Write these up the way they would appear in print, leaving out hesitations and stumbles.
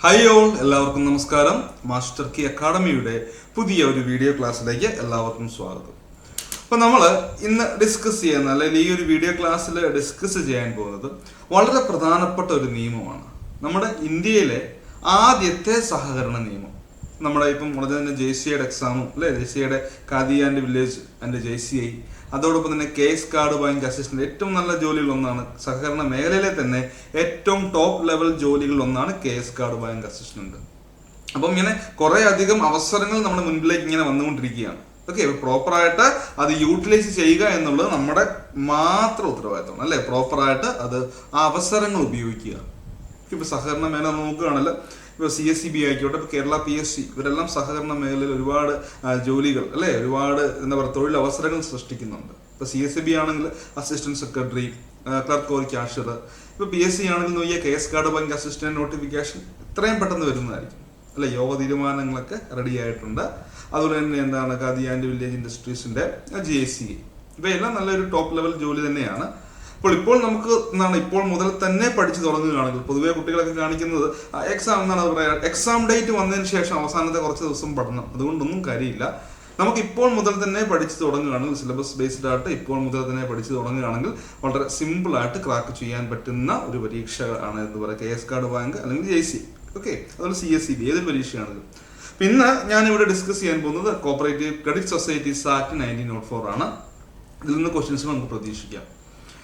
Hi all, എല്ലാവർക്കും നമസ്കാരം. Master key അക്കാഡമിയുടെ പുതിയ ഒരു വീഡിയോ ക്ലാസ്സിലേക്ക് എല്ലാവർക്കും സ്വാഗതം. അപ്പോൾ നമ്മൾ ഇന്ന് ഡിസ്കസ് ചെയ്യുന്ന അല്ലെങ്കിൽ ഈ ഒരു വീഡിയോ ക്ലാസ്സിൽ ഡിസ്കസ് ചെയ്യാൻ പോകുന്നത് വളരെ പ്രധാനപ്പെട്ട ഒരു നിയമമാണ്. നമ്മുടെ ഇന്ത്യയിലെ ആദ്യത്തെ സഹകരണ നിയമം. നമ്മുടെ ഇപ്പം ഉടനെ തന്നെ JCIയുടെ എക്സാമും അല്ലെ, JCIയുടെ khadi and village and JCI, അതോടൊപ്പം തന്നെ കേസ് കാർഡ് ബാങ്ക് അസിസ്റ്റന്റ്, ഏറ്റവും നല്ല ജോലികൾ ഒന്നാണ്. സഹകരണ മേഖലയിലെ തന്നെ ഏറ്റവും ടോപ്പ് ലെവൽ ജോലികൾ ഒന്നാണ് കേസ് കാർഡ് ബാങ്ക് അസിസ്റ്റന്റ്. അപ്പം ഇങ്ങനെ കുറെ അധികം അവസരങ്ങൾ നമ്മുടെ മുൻപിലേക്ക് ഇങ്ങനെ വന്നുകൊണ്ടിരിക്കുകയാണ്. ഓക്കെ, പ്രോപ്പറായിട്ട് അത് യൂട്ടിലൈസ് ചെയ്യുക എന്നുള്ളത് നമ്മുടെ മാത്രം ഉത്തരവാദിത്തമാണ് അല്ലെ. പ്രോപ്പറായിട്ട് അത് ആ അവസരങ്ങൾ ഉപയോഗിക്കുക. ഇപ്പൊ സഹകരണ മേഖല നോക്കുകയാണല്ലോ, ഇപ്പോൾ CSEB ആയിക്കോട്ടെ, ഇപ്പോൾ കേരള PSC, ഇവരെല്ലാം സഹകരണ മേഖലയിൽ ഒരുപാട് ജോലികൾ അല്ലെ, ഒരുപാട് എന്താ പറയുക തൊഴിലവസരങ്ങൾ സൃഷ്ടിക്കുന്നുണ്ട്. ഇപ്പോൾ CSEB ആണെങ്കിൽ assistant secretary, clerk or cashier. ഇപ്പോൾ PSC ആണെങ്കിൽ നോക്കിയാൽ case card bank assistant notification എത്രയും പെട്ടെന്ന് വരുന്നതായിരിക്കും അല്ലെ. യോഗ തീരുമാനങ്ങളൊക്കെ റെഡി ആയിട്ടുണ്ട്. അതുപോലെ തന്നെ എന്താണ് ഖാദി ആൻഡ് വില്ലേജ് ഇൻഡസ്ട്രീസിന്റെ JCI, ഇവയെല്ലാം നല്ലൊരു ടോപ്പ് ലെവൽ ജോലി തന്നെയാണ്. ഇപ്പോൾ നമുക്ക് എന്താണ് ഇപ്പോൾ മുതൽ തന്നെ പഠിച്ചു തുടങ്ങുകയാണെങ്കിൽ, പൊതുവെ കുട്ടികളൊക്കെ കാണിക്കുന്നത് എക്സാം എന്താണ് പറയുക, എക്സാം ഡേറ്റ് വന്നതിന് ശേഷം അവസാനത്തെ കുറച്ച് ദിവസം പഠനം, അതുകൊണ്ടൊന്നും കാര്യമില്ല. നമുക്ക് ഇപ്പോൾ മുതൽ തന്നെ പഠിച്ചു തുടങ്ങുകയാണെങ്കിൽ, സിലബസ് ബേസ്ഡ് ആയിട്ട് ഇപ്പോൾ മുതൽ തന്നെ പഠിച്ചു തുടങ്ങുകയാണെങ്കിൽ വളരെ സിമ്പിൾ ആയിട്ട് ക്രാക്ക് ചെയ്യാൻ പറ്റുന്ന ഒരു പരീക്ഷ ആണ് എന്ന് പറയുക കേസ് കാർഡ് ബാങ്ക് അല്ലെങ്കിൽ JCI. ഓക്കെ, അതുപോലെ CSEB, ഏതൊരു പരീക്ഷയാണെങ്കിലും. പിന്നെ ഞാനിവിടെ ഡിസ്കസ് ചെയ്യാൻ പോകുന്നത് കോപ്പറേറ്റീവ് ക്രെഡിറ്റ് സൊസൈറ്റീസ് ആക്ട് 1904 ആണ്. ഇതിൽ നിന്ന് ക്വസ്റ്റ്യൻസ് നമുക്ക് പ്രതീക്ഷിക്കാം.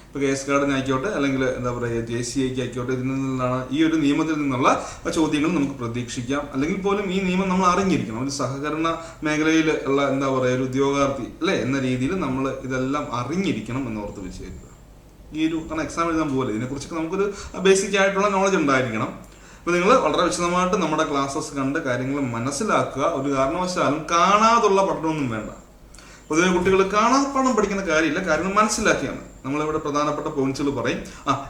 ഇപ്പോൾ കേസ് കാർഡിന് ആയിക്കോട്ടെ അല്ലെങ്കിൽ എന്താ പറയുക JCIക്ക് ആയിക്കോട്ടെ, ഇതിൽ നിന്നാണ് ഈ ഒരു നിയമത്തിൽ നിന്നുള്ള ചോദ്യങ്ങൾ നമുക്ക് പ്രതീക്ഷിക്കാം. അല്ലെങ്കിൽ പോലും ഈ നിയമം നമ്മൾ അറിഞ്ഞിരിക്കണം. ഒരു സഹകരണ മേഖലയിൽ ഉള്ള എന്താ പറയുക ഒരു ഉദ്യോഗാർത്ഥി അല്ലെ എന്ന രീതിയിൽ നമ്മൾ ഇതെല്ലാം അറിഞ്ഞിരിക്കണം എന്നോർത്ത് വെച്ചേക്കുക. ഈ ഒരു കാരണം എക്സാം എഴുതാൻ പോലെ ഇതിനെക്കുറിച്ചൊക്കെ നമുക്കൊരു ബേസിക് ആയിട്ടുള്ള നോളജ് ഉണ്ടായിരിക്കണം. അപ്പോൾ നിങ്ങൾ വളരെ വിശദമായിട്ട് നമ്മുടെ ക്ലാസ്സസ് കണ്ട് കാര്യങ്ങൾ മനസ്സിലാക്കുക. ഒരു കാരണവശാലും കാണാതുള്ള പഠനമൊന്നും വേണ്ട. പൊതുവെ കുട്ടികൾ കാണാപ്പാഠം പഠിക്കുന്ന കാര്യമില്ല, കാര്യങ്ങൾ മനസ്സിലാക്കിയാണ്. നമ്മളിവിടെ പ്രധാനപ്പെട്ട പോയിന്റ്സുകൾ പറയും.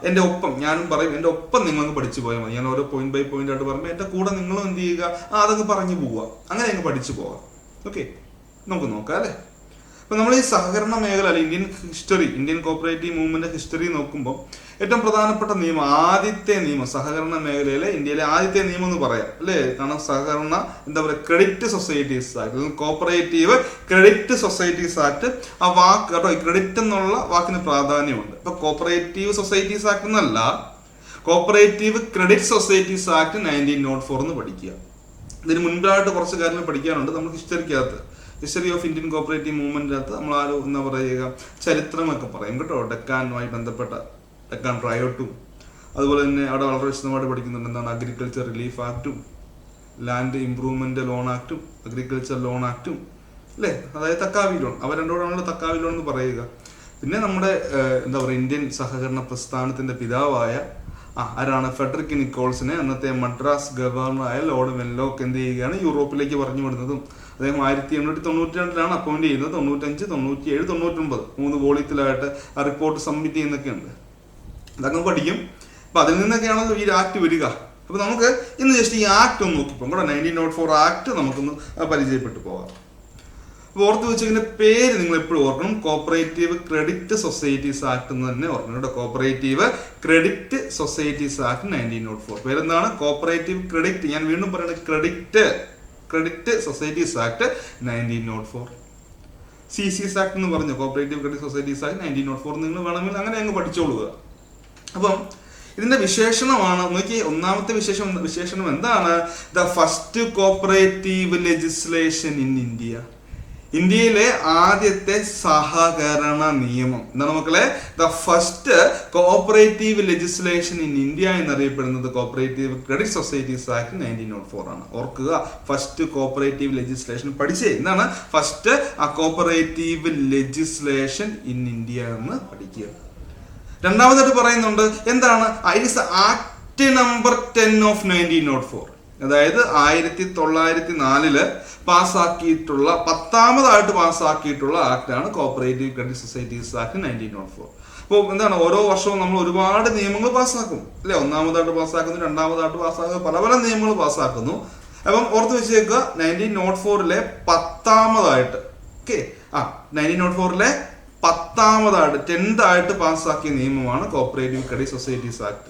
എൻ്റെ ഒപ്പം ഞാനും പറയും, എൻ്റെ ഒപ്പം നിങ്ങൾക്ക് പഠിച്ചു പോയാൽ മതി. ഞാൻ ഓരോ പോയിന്റ് ബൈ പോയിന്റ് ആയിട്ട് പറയുമ്പോൾ എൻ്റെ കൂടെ നിങ്ങളും എന്ത് ചെയ്യുക, അതങ്ങ് പറഞ്ഞു പോവുക, അങ്ങനെ അങ്ങ് പഠിച്ചു പോവാം. ഓക്കെ, നമുക്ക് നോക്കാം അല്ലേ. അപ്പൊ നമ്മൾ ഈ സഹകരണ മേഖല അല്ലെ ഇന്ത്യൻ കോപ്പറേറ്റീവ് മൂവ്മെന്റ് ഹിസ്റ്ററി നോക്കുമ്പോൾ ഏറ്റവും പ്രധാനപ്പെട്ട നിയമം, ആദ്യത്തെ നിയമം, സഹകരണ മേഖലയിലെ ഇന്ത്യയിലെ ആദ്യത്തെ നിയമം എന്ന് പറയാം അല്ലേ. കാരണം സഹകരണ എന്താ പറയുക ക്രെഡിറ്റ് സൊസൈറ്റീസ് ആക്ട് അല്ലെങ്കിൽ കോപ്പറേറ്റീവ് ക്രെഡിറ്റ് സൊസൈറ്റീസ് ആക്ട്. ആ വാക്ക് കേട്ടോ, ക്രെഡിറ്റ് എന്നുള്ള വാക്കിന് പ്രാധാന്യമുണ്ട്. ഇപ്പൊ കോപ്പറേറ്റീവ് സൊസൈറ്റീസ് ആക്ട് എന്നല്ല, കോപ്പറേറ്റീവ് ക്രെഡിറ്റ് സൊസൈറ്റീസ് ആക്ട് 1904 എന്ന് പഠിക്കുക. ഇതിന് മുൻപായിട്ട് കുറച്ച് കാര്യങ്ങൾ പഠിക്കാനുണ്ട്. നമ്മൾ ഹിസ്റ്ററി ഓഫ് ഇന്ത്യൻ കോപ്പറേറ്റീവ് മൂവ്മെന്റിനകത്ത് നമ്മൾ എന്താ പറയുക ചരിത്രമൊക്കെ പറയും കേട്ടോ. ഡെക്കാനുമായി ബന്ധപ്പെട്ട ഡെക്കാൻ ട്രയോട്ടും, അതുപോലെ തന്നെ അവിടെ വളരെ വിശദമായിട്ട് പഠിക്കുന്നുണ്ട് എന്താണ് അഗ്രികൾച്ചർ റിലീഫ് ആക്ടും, ലാൻഡ് ഇംപ്രൂവ്മെന്റ് ലോൺ ആക്ടും, അഗ്രികൾച്ചർ ലോൺ ആക്ടും അല്ലേ. അതായത് തക്കാവി ലോൺ, അവ രണ്ടോടാണല്ലോ തക്കാവി ലോൺ എന്ന് പറയുക. പിന്നെ നമ്മുടെ എന്താ പറയുക ഇന്ത്യൻ സഹകരണ പ്രസ്ഥാനത്തിന്റെ പിതാവായ ആരാണ് ഫെഡറിക് നിക്കോൾസിനെ അന്നത്തെ മദ്രാസ് ഗവർണറായ ലോർഡ് വെൻലോക്ക് എന്ത് ചെയ്യുകയാണ്, യൂറോപ്പിലേക്ക് പറഞ്ഞു വിടുന്നതും. അദ്ദേഹം 1892 അപ്പോയിന്റ് ചെയ്യുന്നത്. 95, 97, 99 3 വോളിയത്തിലായിട്ട് ആ റിപ്പോർട്ട് സബ്മിറ്റ് ചെയ്യുന്നൊക്കെ ഉണ്ട്. അതൊക്കെ പഠിക്കും. അപ്പൊ അതിൽ നിന്നൊക്കെയാണല്ലോ ഈ ആക്ട് വരിക. അപ്പൊ നമുക്ക് ഇന്ന് ജസ്റ്റ് ഈ ആക്ട് ഒന്ന് നോക്കിപ്പോ കൂടെ 1904 ആക്ട് നമുക്കൊന്ന് പരിചയപ്പെട്ടു പോകാം. അപ്പൊ ഓർത്ത് വെച്ചതിന്റെ പേര് നിങ്ങൾ എപ്പോഴും ഓർക്കണം, കോപ്പറേറ്റീവ് ക്രെഡിറ്റ് സൊസൈറ്റീസ് ആക്ട് എന്ന് തന്നെ ഓർക്കണം കേട്ടോ. Cooperative credit societies act 1904. പേരെന്താണ്? Cooperative credit. ഞാൻ വീണ്ടും പറയുന്നത് credit societies act 1904. CCS act എന്ന് പറഞ്ഞു, കോപ്പറേറ്റീവ് ക്രെഡിറ്റ് സൊസൈറ്റീസ് ആക്ട് 1904. നിങ്ങൾ വേണമെങ്കിൽ അങ്ങനെ അങ്ങ് പഠിച്ചോളുക. അപ്പം ഇതിന്റെ വിശേഷണമാണ് നോക്കി. ഒന്നാമത്തെ വിശേഷണം എന്താണ്? The first cooperative legislation in India. ഇന്ത്യയിലെ ആദ്യത്തെ സഹകരണ നിയമം എന്താണ് മക്കളെ? The first cooperative legislation in India എന്നറിയപ്പെടുന്നത് കോപ്പറേറ്റീവ് ക്രെഡിറ്റ് സൊസൈറ്റീസ് ആക്ട് 1904 ആണ്. ഓർക്കുക, ഫസ്റ്റ് കോപ്പറേറ്റീവ് ലെജിസ്ലേഷൻ പഠിച്ചേ. എന്താണ് first cooperative legislation in India എന്ന് പഠിക്കുക. രണ്ടാമതായിട്ട് പറയുന്നുണ്ട് എന്താണ്? It is act number 10 of 1904. അതായത് 1904 പാസ്സാക്കിയിട്ടുള്ള 10ാമതായിട്ട് പാസ്സാക്കിയിട്ടുള്ള ആക്ടാണ് കോപ്പറേറ്റീവ് ക്രെഡിറ്റ് സൊസൈറ്റീസ് ആക്ട് 1904. അപ്പോൾ എന്താണ്, ഓരോ വർഷവും നമ്മൾ ഒരുപാട് നിയമങ്ങൾ പാസ്സാക്കും അല്ലെ. ഒന്നാമതായിട്ട് പാസ്സാക്കുന്നു, രണ്ടാമതായിട്ട് പാസ്സാക്കുന്നു, പല നിയമങ്ങൾ പാസ്സാക്കുന്നു. അപ്പം ഓർത്ത് വെച്ചേക്കുക 1904 10ാമതായിട്ട് 1904 10ാമതായിട്ട് 10th ആയിട്ട് പാസ്സാക്കിയ നിയമമാണ് cooperative credit societies act.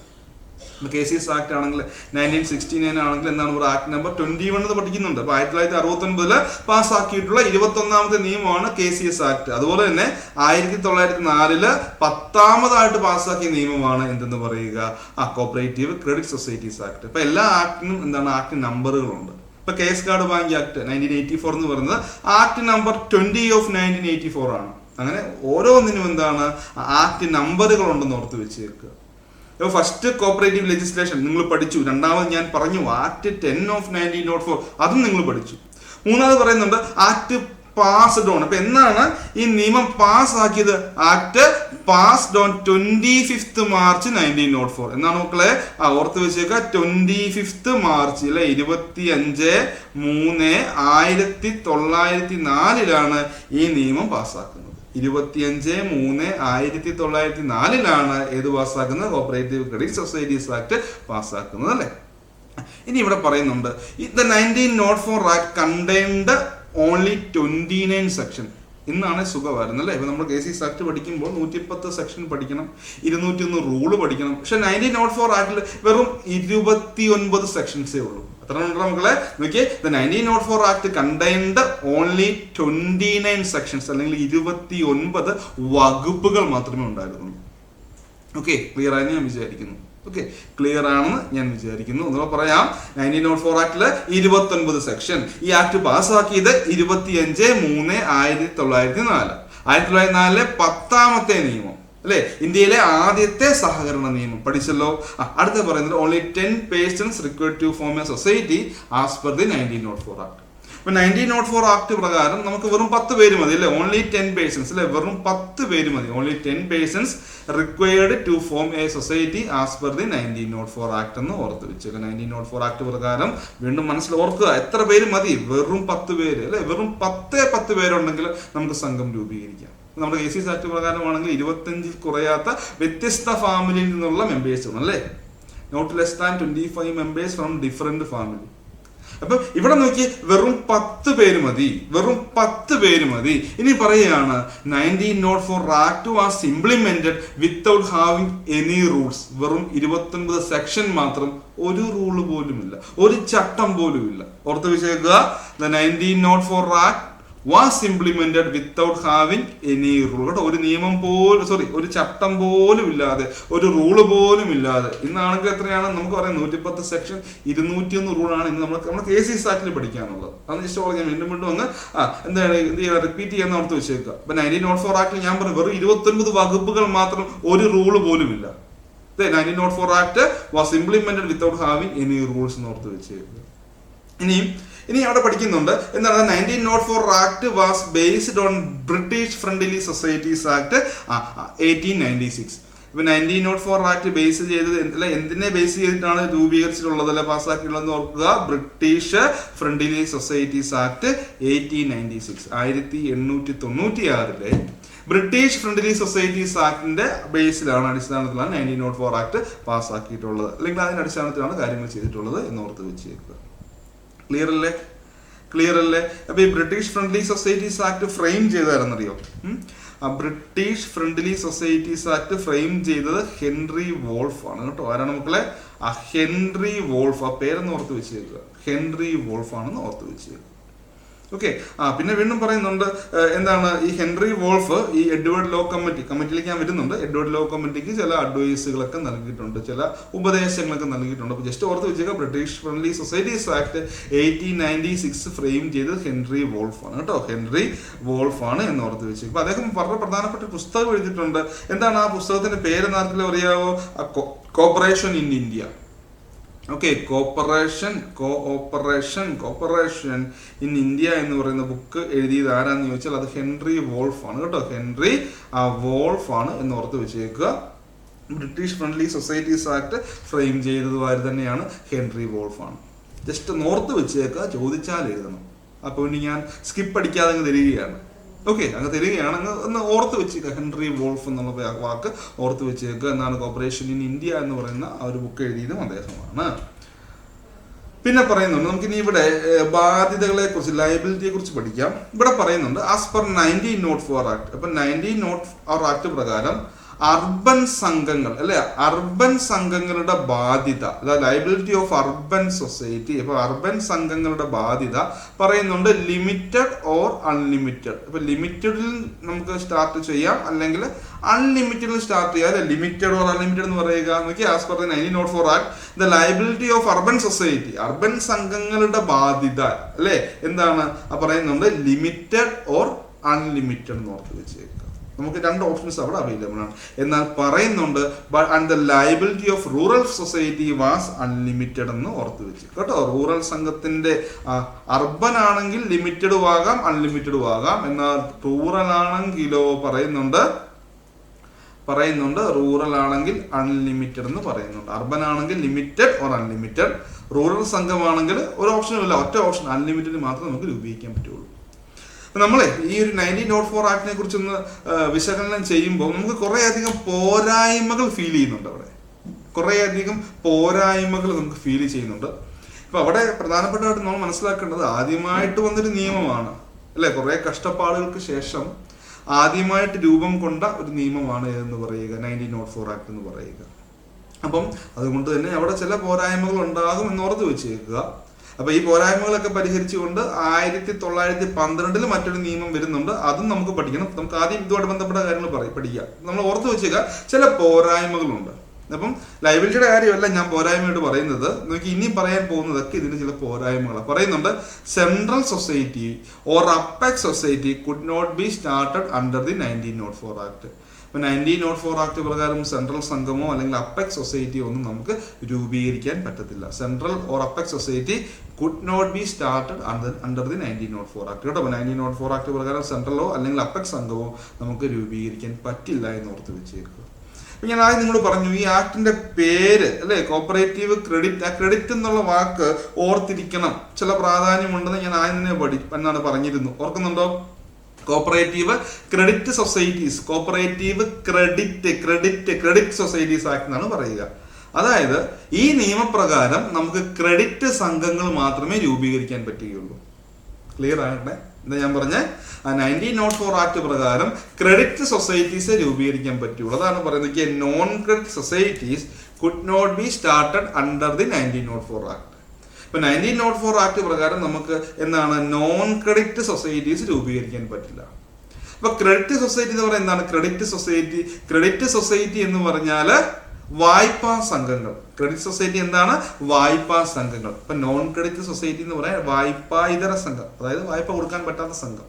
Cases act ആണെങ്കിൽ 1969 ആണെങ്കിൽ എന്താണ് ഒരു ആക്ട് നമ്പർ 21 എന്ന് പഠിക്കുന്നുണ്ട്. അപ്പൊ 1969 പാസ്സാക്കിയിട്ടുള്ള 21ാമത്തെ നിയമമാണ് KCS ആക്ട്. അതുപോലെ തന്നെ 1904 10ാമതായിട്ട് പാസ്സാക്കിയ നിയമമാണ് എന്തെന്ന് പറയുക കോപ്പറേറ്റീവ് ക്രെഡിറ്റ് സൊസൈറ്റീസ് ആക്ട്. ഇപ്പൊ എല്ലാ ആക്ടിനും എന്താണ് ആക്ട് നമ്പറുകളുണ്ട്. ഇപ്പൊ കേസ് കാർഡ് ബാങ്ക് ആക്ട് 1984 എന്ന് പറയുന്നത് ആക്ട് നമ്പർ 20 ഓഫ് 1984 ആണ്. അങ്ങനെ ഓരോന്നിനും എന്താണ് ആക്ട് നമ്പറുകൾ ഉണ്ടെന്ന് ഓർത്ത് വെച്ചേക്കുക. അപ്പോൾ ഫസ്റ്റ് കോപ്പറേറ്റീവ് ലെജിസ്ലേഷൻ നിങ്ങൾ പഠിച്ചു. രണ്ടാമത് ഞാൻ പറഞ്ഞു ആക്ട് 10 ഓഫ് 1904 അതും നിങ്ങൾ പഠിച്ചു. മൂന്നാമത് പറയുന്നുണ്ട് ആക്ട് പാസ്ഡ് ഓൺ. അപ്പൊ എന്നാണ് ഈ നിയമം പാസ്സാക്കിയത്? Act passed on 25th March 1904 എന്നാണ് മക്കളെ ഓർത്ത് വെച്ചേക്കുക. 25th March 25/3/1904 ഈ നിയമം പാസ്സാക്കുന്നത്. 25/3/1904 ഏത് പാസ്സാക്കുന്നത്? കോപ്പറേറ്റീവ് ക്രെഡിറ്റ് സൊസൈറ്റീസ് ആക്ട് പാസ്സാക്കുന്നത് അല്ലേ. ഇനി ഇവിടെ പറയുന്നുണ്ട് the 1904 act contained only 29 section. ഇന്നാണ് സുഖമായിരുന്നു അല്ലേ. ഇപ്പൊ നമ്മൾ KCS ആക്ട് പഠിക്കുമ്പോൾ 110 സെക്ഷൻ പഠിക്കണം, 201 റൂള് പഠിക്കണം. പക്ഷെ 1904 ആക്ടിൽ വെറും 29 സെക്ഷൻസേ ഉള്ളൂ. എത്ര മക്കളെ നോക്കിയേ, the 1904 act contained only 29 sections അല്ലെങ്കിൽ 29 വകുപ്പുകൾ മാത്രമേ ഉണ്ടായിരുന്നുള്ളൂ. ഓക്കെ, ക്ലിയർ ആയെന്ന് ഞാൻ വിചാരിക്കുന്നു. ക്ലിയർ ആണെന്ന് ഞാൻ വിചാരിക്കുന്നു. ഒന്നുകൂടെ പറയാം, 1904 ആക്ടില് 29 സെക്ഷൻ. ഈ ആക്ട് പാസ്സാക്കിയത് 25/3/1904. 1904 10ാമത്തെ നിയമം അല്ലെ, ഇന്ത്യയിലെ ആദ്യത്തെ സഹകരണ നിയമം പഠിച്ചല്ലോ. അടുത്ത പറയുന്നത് only 10 persons required to form a society as per the 1904 act. ഇപ്പൊ 1904 ആക്ട് പ്രകാരം നമുക്ക് വെറും 10 പേര് മതി അല്ലെ. ഓൺലി 10 persons അല്ലെ, വെറും 10 പേര് മതി. Only 10 persons required to form a society as per the 1904 act എന്ന് ഓർത്ത് വെച്ചേക്കുക. 1904 ആക്ട് പ്രകാരം വീണ്ടും മനസ്സിൽ ഓർക്കുക, എത്ര പേര് മതി? വെറും 10 പേര് അല്ലെ. വെറും 10 പേരുണ്ടെങ്കിൽ നമുക്ക് സംഘം രൂപീകരിക്കാം. നമ്മുടെ KCS ആക്ട് പ്രകാരമാണെങ്കിൽ 25 കുറയാത്ത വ്യത്യസ്ത ഫാമിലിയിൽ നിന്നുള്ള മെമ്പേഴ്സ് ആണ് അല്ലേ. Not less than 25 members from different family. അപ്പൊ ഇവിടെ നോക്കി വെറും 10 പേര് മതി, വെറും 10 പേര് മതി. ഇനി പറയുകയാണ് 1904 act was implemented without having any rules. വെറും 29 സെക്ഷൻ മാത്രം, ഒരു റൂള് പോലും ഇല്ല, ഒരു ചട്ടം പോലും ഇല്ല. ഓർത്ത് വെച്ചേക്കുക, the 1904 act was implemented without having any rule. ഒരു നിയമം പോലും ഒരു ചട്ടം പോലും ഇല്ലാതെ, ഒരു റൂള് പോലും ഇല്ലാതെ. ഇന്നാണെങ്കിൽ എത്രയാണ് നമുക്ക് പറയാം? 110 സെക്ഷൻ, 201 റൂളാണ് ഇന്ന് നമ്മുടെ KCS ആക്ടിൽ പഠിക്കാനുള്ളത്. അന്ന് ജസ്റ്റ് ഞാൻ വീണ്ടും അങ്ങ് എന്താണ് റിപ്പീറ്റ് ചെയ്യാൻ ഓർത്ത് വെച്ചേക്കുക. അപ്പൊ 1904 ആക്ടിൽ ഞാൻ പറഞ്ഞു വെറും 29 വകുപ്പുകൾ മാത്രം, ഒരു റൂള് പോലും ഇല്ല. 1904 act was implemented without having any rules എന്ന് ഓർത്ത് വെച്ചേക്കുക. ഇനി അവിടെ പഠിക്കുന്നുണ്ട് എന്താണ് 1904 act was based on British friendly societies act 1896. ഇപ്പൊ 1904 ആക്ട് ബേസ് ചെയ്തത് എന്തിനെ ബേസ് ചെയ്തിട്ടാണ് രൂപീകരിച്ചിട്ടുള്ളത് അല്ലെ പാസ്സാക്കിയിട്ടുള്ളതെന്ന് ഓർക്കുക? British friendly societies act 1896. 1896 British friendly societies ആക്ടിന്റെ ബേസിലാണ്, അടിസ്ഥാനത്തിലാണ് 1904 ആക്ട് പാസ്സാക്കിയിട്ടുള്ളത്. അല്ലെങ്കിൽ അതിന്റെ അടിസ്ഥാനത്തിലാണ് കാര്യങ്ങൾ ചെയ്തിട്ടുള്ളത് എന്ന് ഓർത്ത് വെച്ചേക്കുക. ക്ലിയർ അല്ലേ? അപ്പൊ ഈ British friendly societies act frame ചെയ്തായിരുന്നറിയോ? British friendly societies act frame ചെയ്തത് ഹെൻറി വോൾഫ് ആണ് കേട്ടോ. ആരാണ് മക്കളെ? Henry Wolff. ആ പേരെന്ന് ഓർത്ത് വെച്ചേക്കുക, ഹെൻറി വോൾഫ് ആണെന്ന് ഓർത്ത് വെച്ചേക്കുക. ഓക്കെ. പിന്നെ വീണ്ടും പറയുന്നുണ്ട് എന്താണ് ഈ ഹെൻറി വോൾഫ് ഈ എഡ്വേർഡ് ലോ കമ്മിറ്റിയിലേക്ക് ഞാൻ വരുന്നുണ്ട്. എഡ്വേർഡ് ലോ കമ്മിറ്റിക്ക് ചില അഡ്വൈസുകളൊക്കെ നൽകിയിട്ടുണ്ട്, ചില ഉപദേശങ്ങളൊക്കെ നൽകിയിട്ടുണ്ട്. അപ്പൊ ജസ്റ്റ് ഓർത്ത് വെച്ചേക്കുക, British friendly societies act 1896 frame ചെയ്തത് ഹെൻറി വോൾഫ് ആണ് കേട്ടോ. ഹെൻറി വോൾഫ് ആണ് എന്ന് ഓർത്ത് വെച്ചേക്കുക. അപ്പൊ അദ്ദേഹം വളരെ പ്രധാനപ്പെട്ട പുസ്തകം എഴുതിയിട്ടുണ്ട്. എന്താണ് ആ പുസ്തകത്തിന്റെ പേര് നാട്ടിൽ അറിയാവോ? Cooperation in India. Okay, cooperation in India എന്ന് പറയുന്ന ബുക്ക് എഴുതിയത് ആരാന്ന് ചോദിച്ചാൽ അത് ഹെൻറി വോൾഫ് ആണ് കേട്ടോ. ഹെൻറി വോൾഫ് ആണ് എന്ന് ഓർത്ത് വെച്ചേക്കുക. British friendly societies act frame ചെയ്തതുമാര് തന്നെയാണ് ഹെൻറി വോൾഫ് ആണ്. ജസ്റ്റ് ഓർത്ത് വെച്ചേക്കുക, ചോദിച്ചാൽ എഴുതണം. അപ്പോൾ ഇനി ഞാൻ സ്കിപ്പ് അടിക്കാതെ അങ്ങ് തരികയാണ്. ഓക്കെ, അങ്ങ് തരികയാണ്, ഒന്ന് ഓർത്ത് വെച്ചേക്കുക. ഹെൻറി വോൾഫ് എന്നുള്ള വാക്ക് ഓർത്ത് വെച്ചേക്കുക. എന്നാണ് കോപ്പറേഷൻ ഇൻ ഇന്ത്യ എന്ന് പറയുന്ന ആ ഒരു ബുക്ക് എഴുതിയതും അദ്ദേഹമാണ്. പിന്നെ പറയുന്നുണ്ട് നമുക്കിനി ഇവിടെ ബാധ്യതകളെ കുറിച്ച്, ലയബിലിറ്റിയെ കുറിച്ച് പഠിക്കാം. ഇവിടെ പറയുന്നുണ്ട് ആസ് പെർ 1904 ആക്ട്. അപ്പൊ 1904 ആക്ട് പ്രകാരം അർബൻ സംഘങ്ങൾ അല്ലെ, അർബൻ സംഘങ്ങളുടെ ബാധ്യത, ലയബിലിറ്റി ഓഫ് അർബൻ സൊസൈറ്റി. ഇപ്പൊ അർബൻ സംഘങ്ങളുടെ ബാധ്യത പറയുന്നുണ്ട് ലിമിറ്റഡ് ഓർ അൺലിമിറ്റഡ്. ഇപ്പൊ ലിമിറ്റഡിൽ നമുക്ക് സ്റ്റാർട്ട് ചെയ്യാം, അല്ലെങ്കിൽ അൺലിമിറ്റഡിൽ സ്റ്റാർട്ട് ചെയ്യാം. അല്ലെ, ലിമിറ്റഡ് ഓർ അൺലിമിറ്റഡ് എന്ന് പറയുക നോക്കി. As per 1904 act the liability of urban society, urban സംഘങ്ങളുടെ ബാധ്യത അല്ലെ എന്താണ് പറയുന്നുണ്ട് ലിമിറ്റഡ് ഓർ അൺലിമിറ്റഡ് എന്ന് ഓർത്ത് വെച്ചേക്കുക. നമുക്ക് രണ്ട് ഓപ്ഷൻസ് അവിടെ അവൈലബിൾ ആണ്. എന്നാൽ പറയുന്നുണ്ട് and the liability of rural society was unlimited എന്ന് ഓർത്ത് വെച്ച് കേട്ടോ. റൂറൽ സംഘത്തിന്റെ അർബൻ ആണെങ്കിൽ ലിമിറ്റഡ് ആകാം അൺലിമിറ്റഡ് ആകാം. എന്നാൽ റൂറൽ ആണെങ്കിലോ പറയുന്നുണ്ട് റൂറൽ ആണെങ്കിൽ അൺലിമിറ്റഡ് എന്ന് പറയുന്നുണ്ട്. അർബൻ ആണെങ്കിൽ ലിമിറ്റഡ് ഓർ അൺലിമിറ്റഡ്, റൂറൽ സംഘമാണെങ്കിൽ ഒരു ഓപ്ഷനും ഇല്ല, ഒറ്റ ഓപ്ഷൻ അൺലിമിറ്റഡ് മാത്രമേ നമുക്ക് രൂപീകരിക്കാൻ പറ്റുള്ളൂ. നമ്മളെ ഈ ഒരു 1904 ആക്ടിനെ കുറിച്ചൊന്ന് വിശകലനം ചെയ്യുമ്പോൾ നമുക്ക് കുറെ അധികം പോരായ്മകൾ ഫീൽ ചെയ്യുന്നുണ്ട്. അവിടെ കുറെ അധികം പോരായ്മകൾ നമുക്ക് ഫീൽ ചെയ്യുന്നുണ്ട്. അപ്പൊ അവിടെ പ്രധാനപ്പെട്ടതായിട്ട് നമ്മൾ മനസ്സിലാക്കേണ്ടത് ആദ്യമായിട്ട് വന്നൊരു നിയമമാണ് അല്ലെ, കുറെ കഷ്ടപ്പാടുകൾക്ക് ശേഷം ആദ്യമായിട്ട് രൂപം കൊണ്ട ഒരു നിയമമാണ് എന്ന് പറയുക 1904 ആക്ട് എന്ന് പറയുക. അപ്പം അതുകൊണ്ട് തന്നെ അവിടെ ചില പോരായ്മകൾ ഉണ്ടാകും എന്ന് ഓർത്ത് വെച്ചേക്കുക. അപ്പൊ ഈ പോരായ്മകളൊക്കെ പരിഹരിച്ചുകൊണ്ട് 1912 മറ്റൊരു നിയമം വരുന്നുണ്ട്, അതും നമുക്ക് പഠിക്കണം. നമുക്ക് ആദ്യം ഇതുമായിട്ട് ബന്ധപ്പെട്ട കാര്യങ്ങൾ പഠിക്കാം. നമ്മൾ ഓർത്ത് വെച്ചേക്കുക ചില പോരായ്മകളുണ്ട്. അപ്പം ലയബിലിറ്റിയുടെ കാര്യമല്ല ഞാൻ പോരായ്മയോട് പറയുന്നത്, നമുക്ക് ഇനി പറയാൻ പോകുന്നതൊക്കെ ഇതിന് ചില പോരായ്മകളാണ്. പറയുന്നുണ്ട് central society or apex society could not be started under the 1904 act. ഇപ്പൊ 1904 ആക്ട് പ്രകാരം സെൻട്രൽ സംഘമോ അല്ലെങ്കിൽ അപ്പെക്സ് സൊസൈറ്റിയോ ഒന്നും നമുക്ക് രൂപീകരിക്കാൻ പറ്റത്തില്ല. Central or apex society could not be started under the 1904 act കേട്ടോ. 1904 ആക്ട് പ്രകാരം സെൻട്രലോ അല്ലെങ്കിൽ അപ്പെക്സ് സംഘമോ നമുക്ക് രൂപീകരിക്കാൻ പറ്റില്ല എന്ന് ഓർത്ത് വെച്ചേക്കുക. ഞാൻ ആദ്യം നിങ്ങൾ പറഞ്ഞു ഈ ആക്ടിന്റെ പേര് അല്ലെ കോപ്പറേറ്റീവ് ക്രെഡിറ്റ്. ആ ക്രെഡിറ്റ് എന്നുള്ള വാക്ക് ഓർത്തിരിക്കണം, ചില പ്രാധാന്യമുണ്ടെന്ന് ഞാൻ ആദ്യം തന്നെ എന്നാണ് പറഞ്ഞിരുന്നു. ഓർക്കുന്നുണ്ടോ? Cooperative credit societies, cooperative credit societies act എന്നാണ് പറയുക. അതായത് ഈ നിയമപ്രകാരം നമുക്ക് ക്രെഡിറ്റ് സംഘങ്ങൾ മാത്രമേ രൂപീകരിക്കാൻ പറ്റുകയുള്ളൂ. ക്ലിയർ ആകട്ടെ എന്താ ഞാൻ പറഞ്ഞ 1904 ആക്ട് പ്രകാരം ക്രെഡിറ്റ് സൊസൈറ്റീസ് രൂപീകരിക്കാൻ പറ്റുള്ളൂ. അതാണ് പറയുന്നത് non credit societies could not be started under the 1904 act. ഇപ്പൊ 1904 ആക്ട് പ്രകാരം നമുക്ക് എന്താണ് നോൺ ക്രെഡിറ്റ് സൊസൈറ്റീസ് രൂപീകരിക്കാൻ പറ്റില്ല. അപ്പൊ ക്രെഡിറ്റ് സൊസൈറ്റി എന്ന് പറയുന്നത് എന്താണ്? ക്രെഡിറ്റ് സൊസൈറ്റി എന്ന് പറഞ്ഞാല് വായ്പാ സംഘങ്ങൾ. ക്രെഡിറ്റ് സൊസൈറ്റി എന്താണ്? വായ്പാ സംഘങ്ങൾ. ഇപ്പൊ നോൺ ക്രെഡിറ്റ് സൊസൈറ്റി എന്ന് പറയാൻ വായ്പാ ഇതര സംഘം, അതായത് വായ്പ കൊടുക്കാൻ പറ്റാത്ത സംഘം.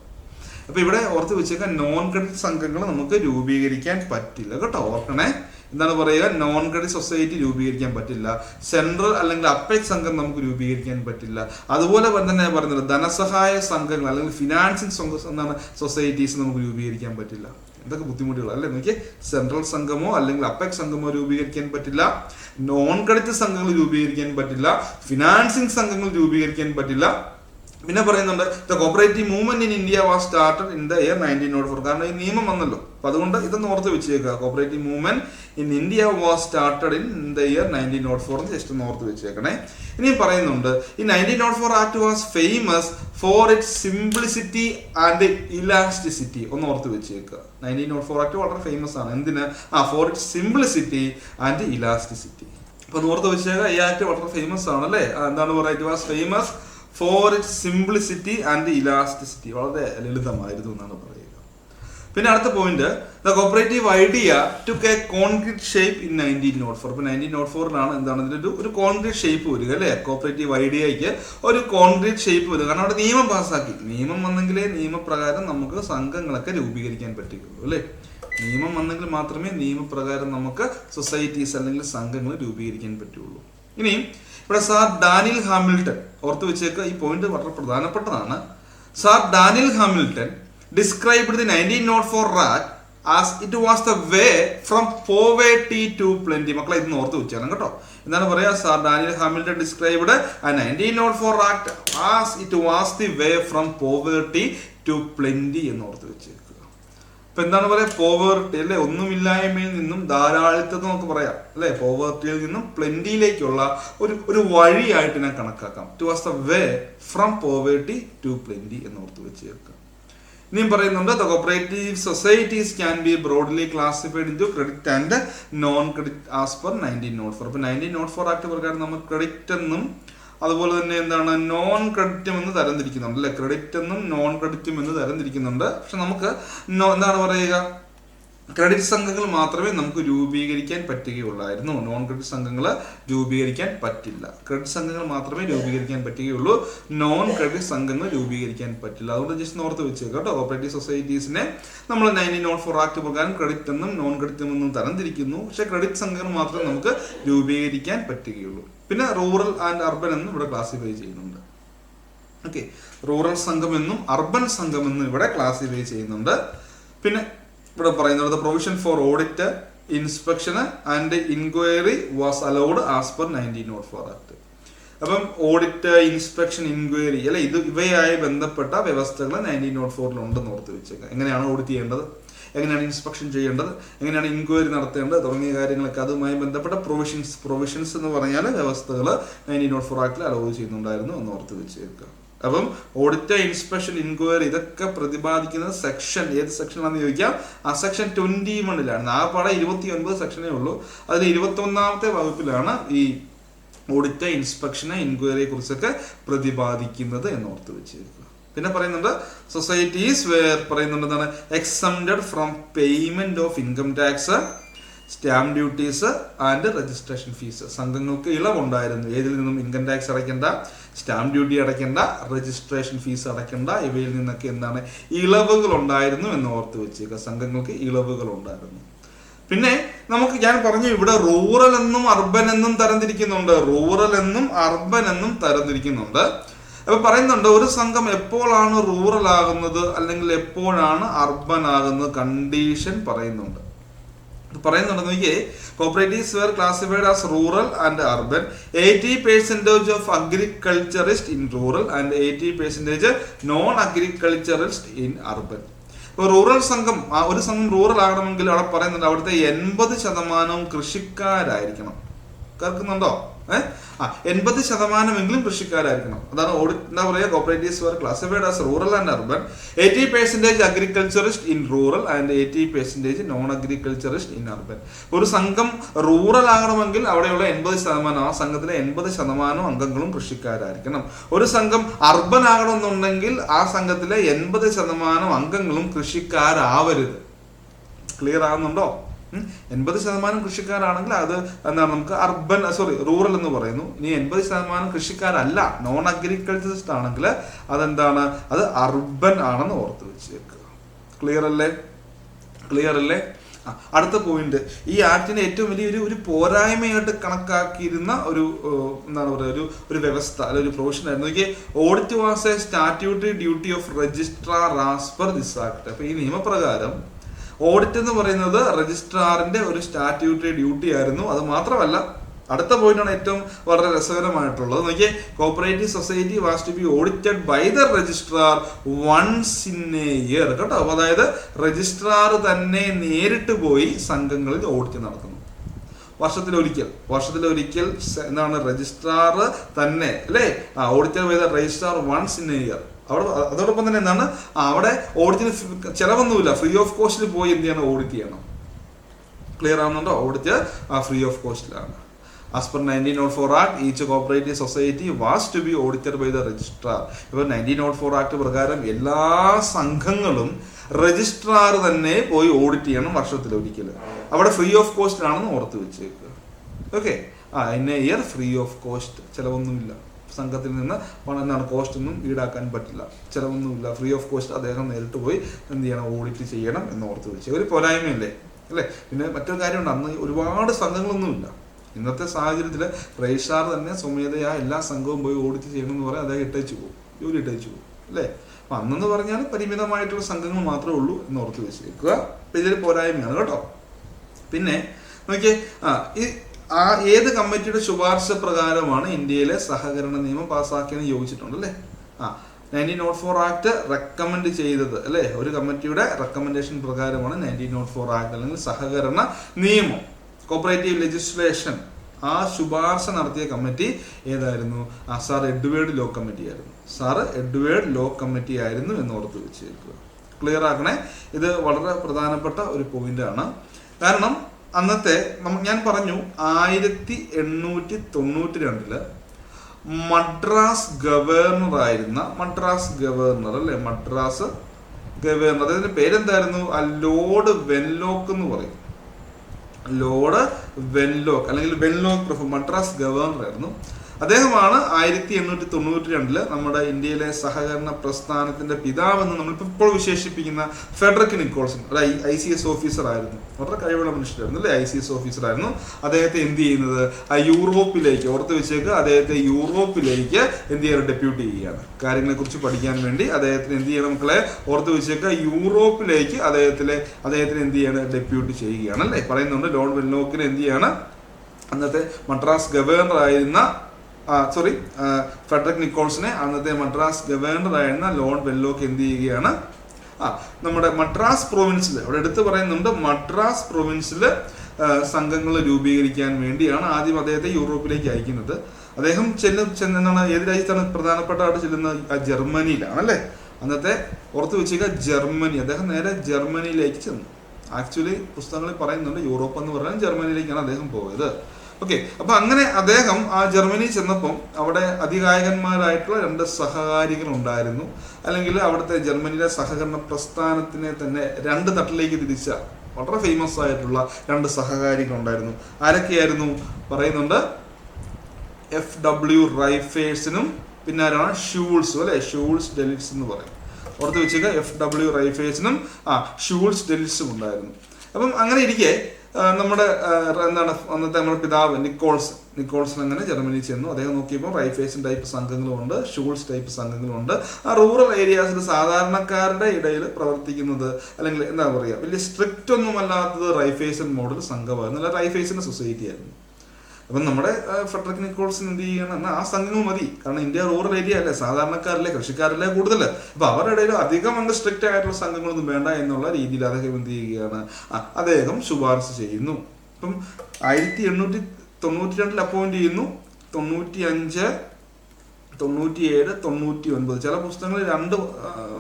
അപ്പൊ ഇവിടെ ഓർത്ത് വെച്ചേക്കാൻ നോൺ ക്രെഡിറ്റ് സംഘങ്ങൾ നമുക്ക് രൂപീകരിക്കാൻ പറ്റില്ല കേട്ടോ. ഓർക്കണേ, എന്താണ് പറയുക? നോൺ ക്രെഡിറ്റ് സൊസൈറ്റി രൂപീകരിക്കാൻ പറ്റില്ല. സെൻട്രൽ അല്ലെങ്കിൽ അപ്പെക്സ് സംഘം നമുക്ക് രൂപീകരിക്കാൻ പറ്റില്ല. അതുപോലെ തന്നെ പറയുന്നത് ധനസഹായ സംഘങ്ങൾ അല്ലെങ്കിൽ ഫിനാൻസിങ് എന്താണ് സൊസൈറ്റീസ് നമുക്ക് രൂപീകരിക്കാൻ പറ്റില്ല. ഇതൊക്കെ ബുദ്ധിമുട്ടുകൾ അല്ലെ. നോക്കിയേ, സെൻട്രൽ സംഘമോ അല്ലെങ്കിൽ അപ്പെക്സ് സംഘമോ രൂപീകരിക്കാൻ പറ്റില്ല, നോൺ ക്രെഡിറ്റ് സംഘങ്ങൾ രൂപീകരിക്കാൻ പറ്റില്ല, ഫിനാൻസിങ് സംഘങ്ങൾ രൂപീകരിക്കാൻ പറ്റില്ല. പിന്നെ പറയുന്നുണ്ട് the cooperative movement in India was started in the year 1904. കാരണം ഈ നിയമം വന്നല്ലോ, അപ്പൊ അതുകൊണ്ട് ഇതൊന്ന് ഓർത്ത് വെച്ചേക്കുക. Cooperative movement in India was started in the year 1904 just ഒന്ന് ഓർത്ത് വെച്ചേക്കണേ. ഇനി പറയുന്നുണ്ട് ഈ 1904 act was famous for its simplicity and elasticity. ഒന്ന് ഓർത്ത് വെച്ചേക്കുക. 1904 ആക്ട് വളരെ ഫേമസ് ആണ്. എന്തിന്? For its simplicity and elasticity. അപ്പൊ ഒന്ന് ഓർത്ത് വെച്ചേക്കുക, ഈ ആക്ട് വളരെ ഫേമസ് ആണ് അല്ലേ. എന്താണ് പറയുക? It was famous for its simplicity and elasticity. വളരെ ലളിതമായിരുന്നു എന്നാണ് പറയുക. പിന്നെ അടുത്ത point, the cooperative idea took A concrete shape in 1904. ഇപ്പൊ 1904 എന്താണ് ഇതിന്റെ ഒരു കോൺക്രീറ്റ് ഷേപ്പ് വരിക അല്ലെ. കോപ്പറേറ്റീവ് ഐഡിയയ്ക്ക് ഒരു കോൺക്രീറ്റ് ഷേപ്പ് വരിക. കാരണം അവിടെ നിയമം പാസ്സാക്കി. നിയമം വന്നെങ്കിലേ നിയമപ്രകാരം നമുക്ക് സംഘങ്ങളൊക്കെ രൂപീകരിക്കാൻ പറ്റുകയുള്ളൂ അല്ലെ. നിയമം വന്നെങ്കിൽ മാത്രമേ നിയമപ്രകാരം നമുക്ക് സൊസൈറ്റീസ് അല്ലെങ്കിൽ സംഘങ്ങൾ രൂപീകരിക്കാൻ പറ്റുള്ളൂ. ഇനിയും ഇവിടെ സാർ ഡാനിയൽ ഹാമിൽട്ടൺ ഓർത്ത് വെച്ചേക്കുക, ഈ പോയിന്റ് വളരെ പ്രധാനപ്പെട്ടതാണ്. Sir Daniel Hamilton described the 1904 act as it was the way from poverty to plenty. മക്കളെ ഇതൊന്ന് ഓർത്ത് വെച്ചാലും കേട്ടോ. എന്താണ് പറയാ? Sir Daniel Hamilton described 1904 act as it was the way from poverty to plenty എന്ന് ഓർത്ത് വെച്ചേക്കുക. ഇപ്പൊ എന്താണ് പറയാ? പോവേർട്ടി അല്ലെ, ഒന്നുമില്ലായ്മയിൽ നിന്നും ധാരാളിത്തം നമുക്ക് പറയാം അല്ലെ. പോവേർട്ടിയിൽ നിന്നും പ്ലെന്റിയിലേക്കുള്ള ഒരു വഴിയായിട്ട് ഞാൻ കണക്കാക്കാം. It was the way from poverty to plenty എന്ന് ഓർത്ത് വെച്ചേക്കുക. ഇനിയും പറയുന്നുണ്ട് the cooperative societies can be broadly classified into credit and non credit as per 1904. അപ്പൊ 1904 ആക്ട് പ്രകാരം നമ്മൾ ക്രെഡിറ്റ് എന്നും അതുപോലെ തന്നെ എന്താണ് നോൺ ക്രെഡിറ്റും എന്ന് തരംതിരിക്കുന്നുണ്ട് അല്ലെ. ക്രെഡിറ്റ് എന്നും നോൺ ക്രെഡിറ്റും എന്ന് തരംതിരിക്കുന്നുണ്ട്. പക്ഷെ നമുക്ക് എന്താണ് പറയുക, ക്രെഡിറ്റ് സംഘങ്ങൾ മാത്രമേ നമുക്ക് രൂപീകരിക്കാൻ പറ്റുകയുള്ളായിരുന്നു. നോൺ ക്രെഡിറ്റ് സംഘങ്ങൾ രൂപീകരിക്കാൻ പറ്റില്ല. ക്രെഡിറ്റ് സംഘങ്ങൾ മാത്രമേ രൂപീകരിക്കാൻ പറ്റുകയുള്ളൂ, നോൺ ക്രെഡിറ്റ് സംഘങ്ങൾ രൂപീകരിക്കാൻ പറ്റില്ല. അതുകൊണ്ട് ജസ്റ്റ് ഓർത്ത് വെച്ചേക്കാം കേട്ടോ. കോപ്പറേറ്റീവ് സൊസൈറ്റീസിനെ നമ്മൾ 1904 ആക്ട് പ്രകാരം ക്രെഡിറ്റ് എന്നും നോൺ ക്രെഡിറ്റ് എന്നും തരംതിരിക്കുന്നു. പക്ഷെ ക്രെഡിറ്റ് സംഘങ്ങൾ മാത്രമേ നമുക്ക് രൂപീകരിക്കാൻ പറ്റുകയുള്ളൂ. പിന്നെ റൂറൽ ആൻഡ് അർബൻ എന്നും ഇവിടെ ക്ലാസിഫൈ ചെയ്യുന്നുണ്ട്. ഓക്കെ, റൂറൽ സംഘം എന്നും അർബൻ സംഘം എന്നും ഇവിടെ ക്ലാസിഫൈ ചെയ്യുന്നുണ്ട്. പിന്നെ ഇവിടെ പറയുന്നത് provision for audit, inspection and inquiry was allowed as per 1904 act. അപ്പം ഓഡിറ്റ്, ഇൻസ്പെക്ഷൻ, ഇൻക്വയറി അല്ലെ, ഇവയായി ബന്ധപ്പെട്ട വ്യവസ്ഥകൾ 1904 ഉണ്ടെന്ന് ഓർത്ത് വെച്ചേക്കാം. എങ്ങനെയാണ് ഓഡിറ്റ് ചെയ്യേണ്ടത്, എങ്ങനെയാണ് ഇൻസ്പെക്ഷൻ ചെയ്യേണ്ടത്, എങ്ങനെയാണ് ഇൻക്വയറി നടത്തേണ്ടത് തുടങ്ങിയ കാര്യങ്ങളൊക്കെ അതുമായി ബന്ധപ്പെട്ട പ്രൊവിഷൻസ് എന്ന് പറഞ്ഞാൽ വ്യവസ്ഥകൾ 1904 ആക്ടിൽ അലൗ ചെയ്യുന്നുണ്ടായിരുന്നു എന്ന് ഓർത്ത് വെച്ചേക്കാം. അപ്പം ഓഡിറ്റ്, ഇൻസ്പെക്ഷൻ, ഇൻക്വയറി ഇതൊക്കെ പ്രതിപാദിക്കുന്നത് സെക്ഷൻ ഏത് സെക്ഷനാണെന്ന് ചോദിക്കാം. ആ സെക്ഷൻ 21 ആ പാടെ 29 സെക്ഷനേ ഉള്ളൂ. അതിൽ 21ാമത്തെ വകുപ്പിലാണ് ഈ ഓഡിറ്റ്, ഇൻസ്പെക്ഷൻ, ഇൻക്വയറിയെ കുറിച്ചൊക്കെ പ്രതിപാദിക്കുന്നത് എന്ന് ഓർത്ത് വെച്ചേക്കുക. പിന്നെ പറയുന്നുണ്ട് സൊസൈറ്റീസ് വേർ പറയുന്നുണ്ട് എന്താണ് exempted from payment of income tax, stamp duties and registration fees. സംഘങ്ങൾക്ക് ഇളവുണ്ടായിരുന്നു. ഏതിൽ നിന്നും? ഇൻകം ടാക്സ് അടയ്ക്കേണ്ട, സ്റ്റാമ്പ് ഡ്യൂട്ടി അടയ്ക്കേണ്ട, രജിസ്ട്രേഷൻ ഫീസ് അടയ്ക്കേണ്ട, ഇവയിൽ നിന്നൊക്കെ എന്താണ് ഇളവുകൾ ഉണ്ടായിരുന്നു എന്ന് ഓർത്ത് വെച്ചേക്കുക. സംഘങ്ങൾക്ക് ഇളവുകൾ ഉണ്ടായിരുന്നു. പിന്നെ നമുക്ക് ഞാൻ പറഞ്ഞു ഇവിടെ റൂറൽ എന്നും അർബൻ എന്നും തരംതിരിക്കുന്നുണ്ട്. റൂറൽ എന്നും അർബൻ എന്നും തരംതിരിക്കുന്നുണ്ട്. അപ്പൊ പറയുന്നുണ്ട് ഒരു സംഘം എപ്പോഴാണ് റൂറൽ ആകുന്നത് അല്ലെങ്കിൽ എപ്പോഴാണ് അർബൻ ആകുന്നത് കണ്ടീഷൻ പറയുന്നുണ്ട്. Cooperatives were classified as rural and urban. 80% of agriculturist in rural and 80% non agriculturist in urban. ഇപ്പോൾ റൂറൽ സംഘം, ഒരു സംഘം റൂറൽ ആകണമെങ്കിൽ അവിടെ പറയുന്നുണ്ട് അവിടുത്തെ 80% കൃഷിക്കാരായിരിക്കണം. കേൾക്കുന്നുണ്ടോ? 80% കൃഷിക്കാരായിരിക്കണം. അതാണ് എന്താ പറയുക, cooperatives were classified as rural and urban. 80% agriculturist in rural and 80% non agriculturist in urban. ഒരു സംഘം റൂറൽ ആകണമെങ്കിൽ അവിടെയുള്ള 80%, ആ സംഘത്തിലെ 80% അംഗങ്ങളും കൃഷിക്കാരായിരിക്കണം. ഒരു സംഘം അർബൻ ആകണമെന്നുണ്ടെങ്കിൽ ആ സംഘത്തിലെ 80% അംഗങ്ങളും കൃഷിക്കാരാവരുത്. ക്ലിയർ ആകുന്നുണ്ടോ? 80% കൃഷിക്കാരാണെങ്കിൽ അത് എന്താണ് നമുക്ക് റൂറൽ എന്ന് പറയുന്നു. ഇനി 80% കൃഷിക്കാരല്ല, നോൺ അഗ്രികൾച്ചറിസ്റ്റ് ആണെങ്കിൽ അതെന്താണ്, അത് അർബൻ ആണെന്ന് ഓർത്ത് വെച്ചേക്കുക. ക്ലിയർ അല്ലേ? അടുത്ത പോയിന്റ്, ഈ ആക്ടിന്റെ ഏറ്റവും വലിയൊരു പോരായ്മയായിട്ട് കണക്കാക്കിയിരുന്ന എന്താണ് പറയുക ഒരു വ്യവസ്ഥ അല്ലെ ഒരു പ്രൊവിഷൻ ആയിരുന്നു. Audit was A statutory duty of registrar as per this act. അപ്പൊ ഈ നിയമപ്രകാരം ഓഡിറ്റ് എന്ന് പറയുന്നത് രജിസ്ട്രാറിന്റെ ഒരു സ്റ്റാറ്റ്യൂട്ടറി ഡ്യൂട്ടി ആയിരുന്നു. അത് മാത്രമല്ല, അടുത്ത പോയിന്റാണ് ഏറ്റവും വളരെ രസകരമായിട്ടുള്ളത്. നോക്കിയേ, cooperative society was to be audited by the registrar once in a year കേട്ടോ. അതായത് രജിസ്ട്രാർ തന്നെ നേരിട്ട് പോയി സംഘങ്ങളിൽ ഓഡിറ്റ് നടത്തുന്നു. വർഷത്തിലൊരിക്കൽ എന്താണ് രജിസ്ട്രാർ തന്നെ അല്ലേ audited by the registrar once in a year. അതോടൊപ്പം തന്നെ എന്താണ് അവിടെ ഓഡിറ്റിന് ചെലവൊന്നുമില്ല, ഫ്രീ ഓഫ് കോസ്റ്റിൽ പോയി എന്ത് ചെയ്യണം, ഓഡിറ്റ് ചെയ്യണം. ക്ലിയർ ആവുന്നുണ്ടോ? ഓഡിറ്റ് ഫ്രീ ഓഫ് കോസ്റ്റിലാണ്. As per 1904 Act, each cooperative society was to be audited by the registrar. ഇപ്പോൾ 1904 ആക്ട് പ്രകാരം എല്ലാ സംഘങ്ങളും രജിസ്ട്രാർ തന്നെ പോയി ഓഡിറ്റ് ചെയ്യണം വർഷത്തിലൊരിക്കൽ. അവിടെ ഫ്രീ ഓഫ് കോസ്റ്റ് ആണെന്ന് ഓർത്ത് വെച്ചേക്കുക. Okay, in a year free of cost, ചിലവൊന്നുമില്ല. സംഘത്തിൽ നിന്ന് എന്താണ് കോസ്റ്റ് ഒന്നും ഈടാക്കാൻ പറ്റില്ല, ചിലവൊന്നുമില്ല, ഫ്രീ ഓഫ് കോസ്റ്റ്. അദ്ദേഹം നേരിട്ട് പോയി എന്ത് ചെയ്യണം, ഓഡിറ്റ് ചെയ്യണം എന്ന് ഓർത്ത് വെച്ച് ഒരു പോരായ്മയല്ലേ അല്ലേ. പിന്നെ മറ്റൊരു കാര്യമുണ്ട്, അന്ന് ഒരുപാട് സംഘങ്ങളൊന്നുമില്ല. ഇന്നത്തെ സാഹചര്യത്തിൽ രജിസ്ട്രാർ തന്നെ സ്വമേധയാ എല്ലാ സംഘവും പോയി ഓഡിറ്റ് ചെയ്യണമെന്ന് പറയാൻ അദ്ദേഹം ജോലി ഇട്ടേച്ചു പോകും അല്ലേ. അപ്പം അന്നെന്ന് പറഞ്ഞാൽ പരിമിതമായിട്ടുള്ള സംഘങ്ങൾ മാത്രമേ ഉള്ളൂ എന്ന് ഓർത്ത് വെച്ചേക്കുക. അപ്പം ഇതൊരു പോരായ്മയാണ് കേട്ടോ. പിന്നെ നോക്കിയേ, ഏത് കമ്മിറ്റിയുടെ ശുപാർശ പ്രകാരമാണ് ഇന്ത്യയിലെ സഹകരണ നിയമം പാസ്സാക്കിയെന്ന് ചോദിച്ചിട്ടുണ്ട് അല്ലേ. 1904 ആക്ട് റെക്കമെൻഡ് ചെയ്തത് അല്ലേ, ഒരു കമ്മിറ്റിയുടെ റെക്കമെൻഡേഷൻ പ്രകാരമാണ് 1904 ആക്ട് അല്ലെങ്കിൽ സഹകരണ നിയമം, കോപ്പറേറ്റീവ് ലെജിസ്ലേഷൻ. ആ ശുപാർശ നടത്തിയ കമ്മിറ്റി ഏതായിരുന്നു? സാർ എഡ്വേർഡ് ലോ കമ്മിറ്റി ആയിരുന്നു. എന്ന് ഓർത്ത് വെച്ചേക്കുക. ക്ലിയർ ആക്കണേ. ഇത് വളരെ പ്രധാനപ്പെട്ട ഒരു പോയിന്റാണ്. കാരണം അന്നത്തെ ഞാൻ പറഞ്ഞു 1892 മദ്രാസ് ഗവർണർ ആയിരുന്ന മദ്രാസ് ഗവർണർ അദ്ദേഹത്തിന്റെ പേരെന്തായിരുന്നു? ലോർഡ് വെൻലോക്ക് എന്ന് പറയും. ലോർഡ് വെൻലോക്ക് അല്ലെങ്കിൽ വെൻലോക്ക് പ്രഭു മദ്രാസ് ഗവർണർ ആയിരുന്നു. അദ്ദേഹമാണ് 1892 നമ്മുടെ ഇന്ത്യയിലെ സഹകരണ പ്രസ്ഥാനത്തിന്റെ പിതാവെന്ന് നമ്മളിപ്പോൾ വിശേഷിപ്പിക്കുന്ന ഫെഡറിക് നിക്കോൾസൺ, ഒരു ICS ഓഫീസർ ആയിരുന്നു. വളരെ കഴിവുള്ള മനുഷ്യരായിരുന്നു അല്ലേ, ICS ഓഫീസർ ആയിരുന്നു. അദ്ദേഹത്തെ എന്ത് ചെയ്യുന്നത് യൂറോപ്പിലേക്ക്, ഓർത്ത് വെച്ചേക്ക്, അദ്ദേഹത്തെ യൂറോപ്പിലേക്ക് എന്ത് ചെയ്യാൻ ഡെപ്യൂട്ടി ചെയ്യുകയാണ്. കാര്യങ്ങളെ കുറിച്ച് പഠിക്കാൻ വേണ്ടി അദ്ദേഹത്തിന് എന്ത് ചെയ്യണം മക്കളെ, ഓർത്ത് വെച്ചേക്ക്, യൂറോപ്പിലേക്ക് അദ്ദേഹത്തിന് എന്ത് ചെയ്യാണ് ഡെപ്യൂട്ടി ചെയ്യുകയാണ് അല്ലേ. പറയുന്നുണ്ട് ലോർഡ് വെൻലോക്കിന് എന്ത് ചെയ്യാണ്, അന്നത്തെ മദ്രാസ് ഗവർണർ ആയിരുന്ന ഫെഡറിക് നിക്കോൾസനെ അന്നത്തെ മദ്രാസ് ഗവർണർ ആയിരുന്ന ലോർഡ് വെൻലോക്ക് എന്ത് ചെയ്യുകയാണ്, നമ്മുടെ മദ്രാസ് പ്രൊവിൻസിൽ, അവിടെ എടുത്ത് പറയുന്നുണ്ട് മദ്രാസ് പ്രൊവിൻസിൽ സംഘങ്ങൾ രൂപീകരിക്കാൻ വേണ്ടിയാണ് ആദ്യം അദ്ദേഹത്തെ യൂറോപ്പിലേക്ക് അയക്കുന്നത്. അദ്ദേഹം ചെല്ലുന്ന ഏത് രാജ്യത്താണ് പ്രധാനപ്പെട്ടതായിട്ട് ചെല്ലുന്നത്? ജർമ്മനിയിലാണ് അല്ലേ. അന്നത്തെ ഓർത്ത് വെച്ചേക്കുക ജർമ്മനി. അദ്ദേഹം നേരെ ജർമ്മനിയിലേക്ക് ചെന്നു. ആക്ച്വലി പുസ്തകങ്ങളിൽ പറയുന്നുണ്ട് യൂറോപ്പ് എന്ന് പറഞ്ഞാൽ ജർമ്മനിയിലേക്കാണ് അദ്ദേഹം പോയത്. ഓക്കെ, അപ്പൊ അങ്ങനെ അദ്ദേഹം ആ ജർമ്മനി ചെന്നപ്പം അവിടെ അതികായകന്മാരായിട്ടുള്ള 2 സഹകാരികൾ ഉണ്ടായിരുന്നു. അല്ലെങ്കിൽ അവിടുത്തെ ജർമ്മനിയിലെ സഹകരണ പ്രസ്ഥാനത്തിനെ തന്നെ 2 തട്ടിലേക്ക് തിരിച്ച വളരെ ഫേമസ് ആയിട്ടുള്ള 2 സഹകാരികൾ ഉണ്ടായിരുന്നു. ആരൊക്കെയായിരുന്നു പറയുന്നുണ്ട്? FW റൈഫേഴ്സിനും പിന്നെ ആരാണ് ഷൂൾസും അല്ലെ, ഷൂൾസ് ഡെലിറ്റ്സ് എന്ന് പറയും. ഓർത്ത് വെച്ചേക്കുക, FW റൈഫേഴ്സിനും ഷൂൾസ് ഡെലിറ്റ്സും ഉണ്ടായിരുന്നു. അപ്പം അങ്ങനെ ഇരിക്കെ നമ്മുടെ അന്നത്തെ നമ്മുടെ പിതാവ് നിക്കോൾസൺ അങ്ങനെ ജർമ്മനി ചെന്നു. അദ്ദേഹം നോക്കിയപ്പോൾ റൈഫേഴ്സൺ ടൈപ്പ് സംഘങ്ങളുമുണ്ട്, ഷൂൾസ് ടൈപ്പ് സംഘങ്ങളുമുണ്ട്. ആ റൂറൽ ഏരിയാസിൽ സാധാരണക്കാരുടെ ഇടയിൽ പ്രവർത്തിക്കുന്നത് അല്ലെങ്കിൽ എന്താ പറയുക വലിയ സ്ട്രിക്റ്റ് ഒന്നും അല്ലാത്തത് റൈഫേഴ്സൺ മോഡൽ സംഘമായിരുന്നു, അല്ല റൈഫേഴ്സൺ സൊസൈറ്റി ആയിരുന്നു. അപ്പം നമ്മുടെ ഫെഡറിക് നിക്കോൾസൺ എന്ത് ചെയ്യണം എന്നാൽ ആ സംഘങ്ങൾ മതി. കാരണം ഇന്ത്യ റൂറൽ ഏരിയ അല്ലേ, സാധാരണക്കാരല്ലേ, കൃഷിക്കാരല്ലേ കൂടുതൽ. അപ്പൊ അവരുടെ ഇടയിൽ അധികം അങ്ങ് സ്ട്രിക്റ്റ് ആയിട്ടുള്ള സംഘങ്ങളൊന്നും വേണ്ട എന്നുള്ള രീതിയിൽ അദ്ദേഹം എന്ത് ചെയ്യുകയാണ്, അദ്ദേഹം ശുപാർശ ചെയ്യുന്നു. ഇപ്പം 1892 അപ്പോയിന്റ് ചെയ്യുന്നു. 95, 97, 99 ചില പുസ്തകങ്ങളിൽ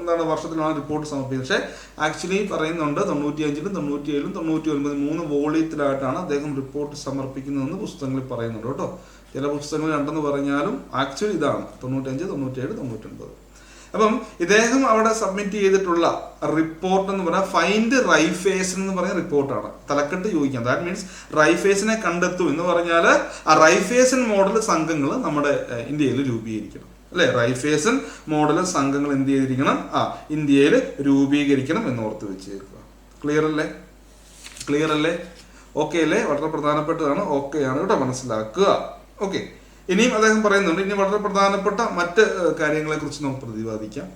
2 വർഷത്തിലാണ് റിപ്പോർട്ട് സമർപ്പിക്കുന്നത്. പക്ഷേ ആക്ച്വലി പറയുന്നുണ്ട് 95, 97, 99 3 വോളിയത്തിലായിട്ടാണ് അദ്ദേഹം റിപ്പോർട്ട് സമർപ്പിക്കുന്നതെന്ന് പുസ്തകങ്ങളിൽ പറയുന്നുണ്ട് കേട്ടോ. ചില പുസ്തകങ്ങൾ 2 പറഞ്ഞാലും ആക്ച്വലി ഇതാണ് 95, 97, 99. അപ്പം ഇദ്ദേഹം അവിടെ സബ്മിറ്റ് ചെയ്തിട്ടുള്ള റിപ്പോർട്ട് എന്ന് പറഞ്ഞാൽ ഫൈൻഡ് റൈഫേഴ്സൺ എന്ന് പറഞ്ഞ റിപ്പോർട്ടാണ്. തലക്കെട്ട് ചോദിക്കാം. ദാറ്റ് മീൻസ് റൈഫേഴ്സിനെ കണ്ടെത്തും എന്ന് പറഞ്ഞാൽ ആ റൈഫേഴ്സൺ മോഡൽ സംഘങ്ങൾ നമ്മുടെ ഇന്ത്യയിൽ രൂപീകരിക്കണം അല്ലെ. റൈഫേഴ്സൺ മോഡൽ സംഘങ്ങൾ എന്ത് ചെയ്തിരിക്കണം, ഇന്ത്യയിൽ രൂപീകരിക്കണം എന്ന് ഓർത്ത് വെച്ചേക്കുക. ക്ലിയർ അല്ലേ? ഓക്കെ അല്ലേ? വളരെ പ്രധാനപ്പെട്ടതാണ്. ഓക്കെ ആണ് കേട്ടോ, മനസ്സിലാക്കുക. ഓക്കെ, ഇനിയും അദ്ദേഹം പറയുന്നുണ്ട്. ഇനി വളരെ പ്രധാനപ്പെട്ട മറ്റ് കാര്യങ്ങളെ കുറിച്ച് നമുക്ക് പ്രതിപാദിക്കാം.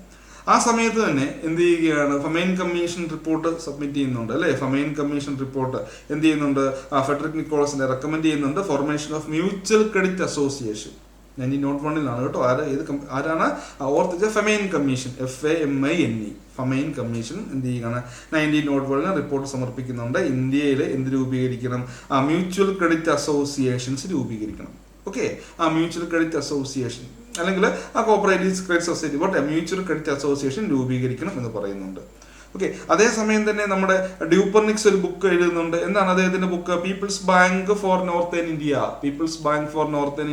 ആ സമയത്ത് തന്നെ എന്ത് ചെയ്യുകയാണ്, ഫമൈൻ കമ്മീഷൻ റിപ്പോർട്ട് സബ്മിറ്റ് ചെയ്യുന്നുണ്ട് അല്ലെ. ഫമൈൻ കമ്മീഷൻ റിപ്പോർട്ട് എന്ത് ചെയ്യുന്നുണ്ട്, ഫെഡറിക് നിക്കോൾസനെ റെക്കമെൻഡ് ചെയ്യുന്നുണ്ട് formation of mutual credit association. 1901 കേട്ടോ. ആരാണ് ഓർത്തിച്ച famine commission, FAMINE famine commission എന്ത് ചെയ്യുകയാണ് 1901 റിപ്പോർട്ട് സമർപ്പിക്കുന്നുണ്ട്. ഇന്ത്യയിൽ എന്ത് രൂപീകരിക്കണം, മ്യൂച്വൽ ക്രെഡിറ്റ് അസോസിയേഷൻസ് രൂപീകരിക്കണം. ഓക്കെ, മ്യൂച്വൽ ക്രെഡിറ്റ് അസോസിയേഷൻ അല്ലെങ്കിൽ cooperative credit society mutual credit association രൂപീകരിക്കണം എന്ന് പറയുന്നുണ്ട്. ഓക്കെ, അതേസമയം തന്നെ നമ്മുടെ ഡ്യൂപ്പർനിക്സ് ഒരു ബുക്ക് എഴുതുന്നുണ്ട്. എന്താണ് അദ്ദേഹത്തിന്റെ book? People's bank for northern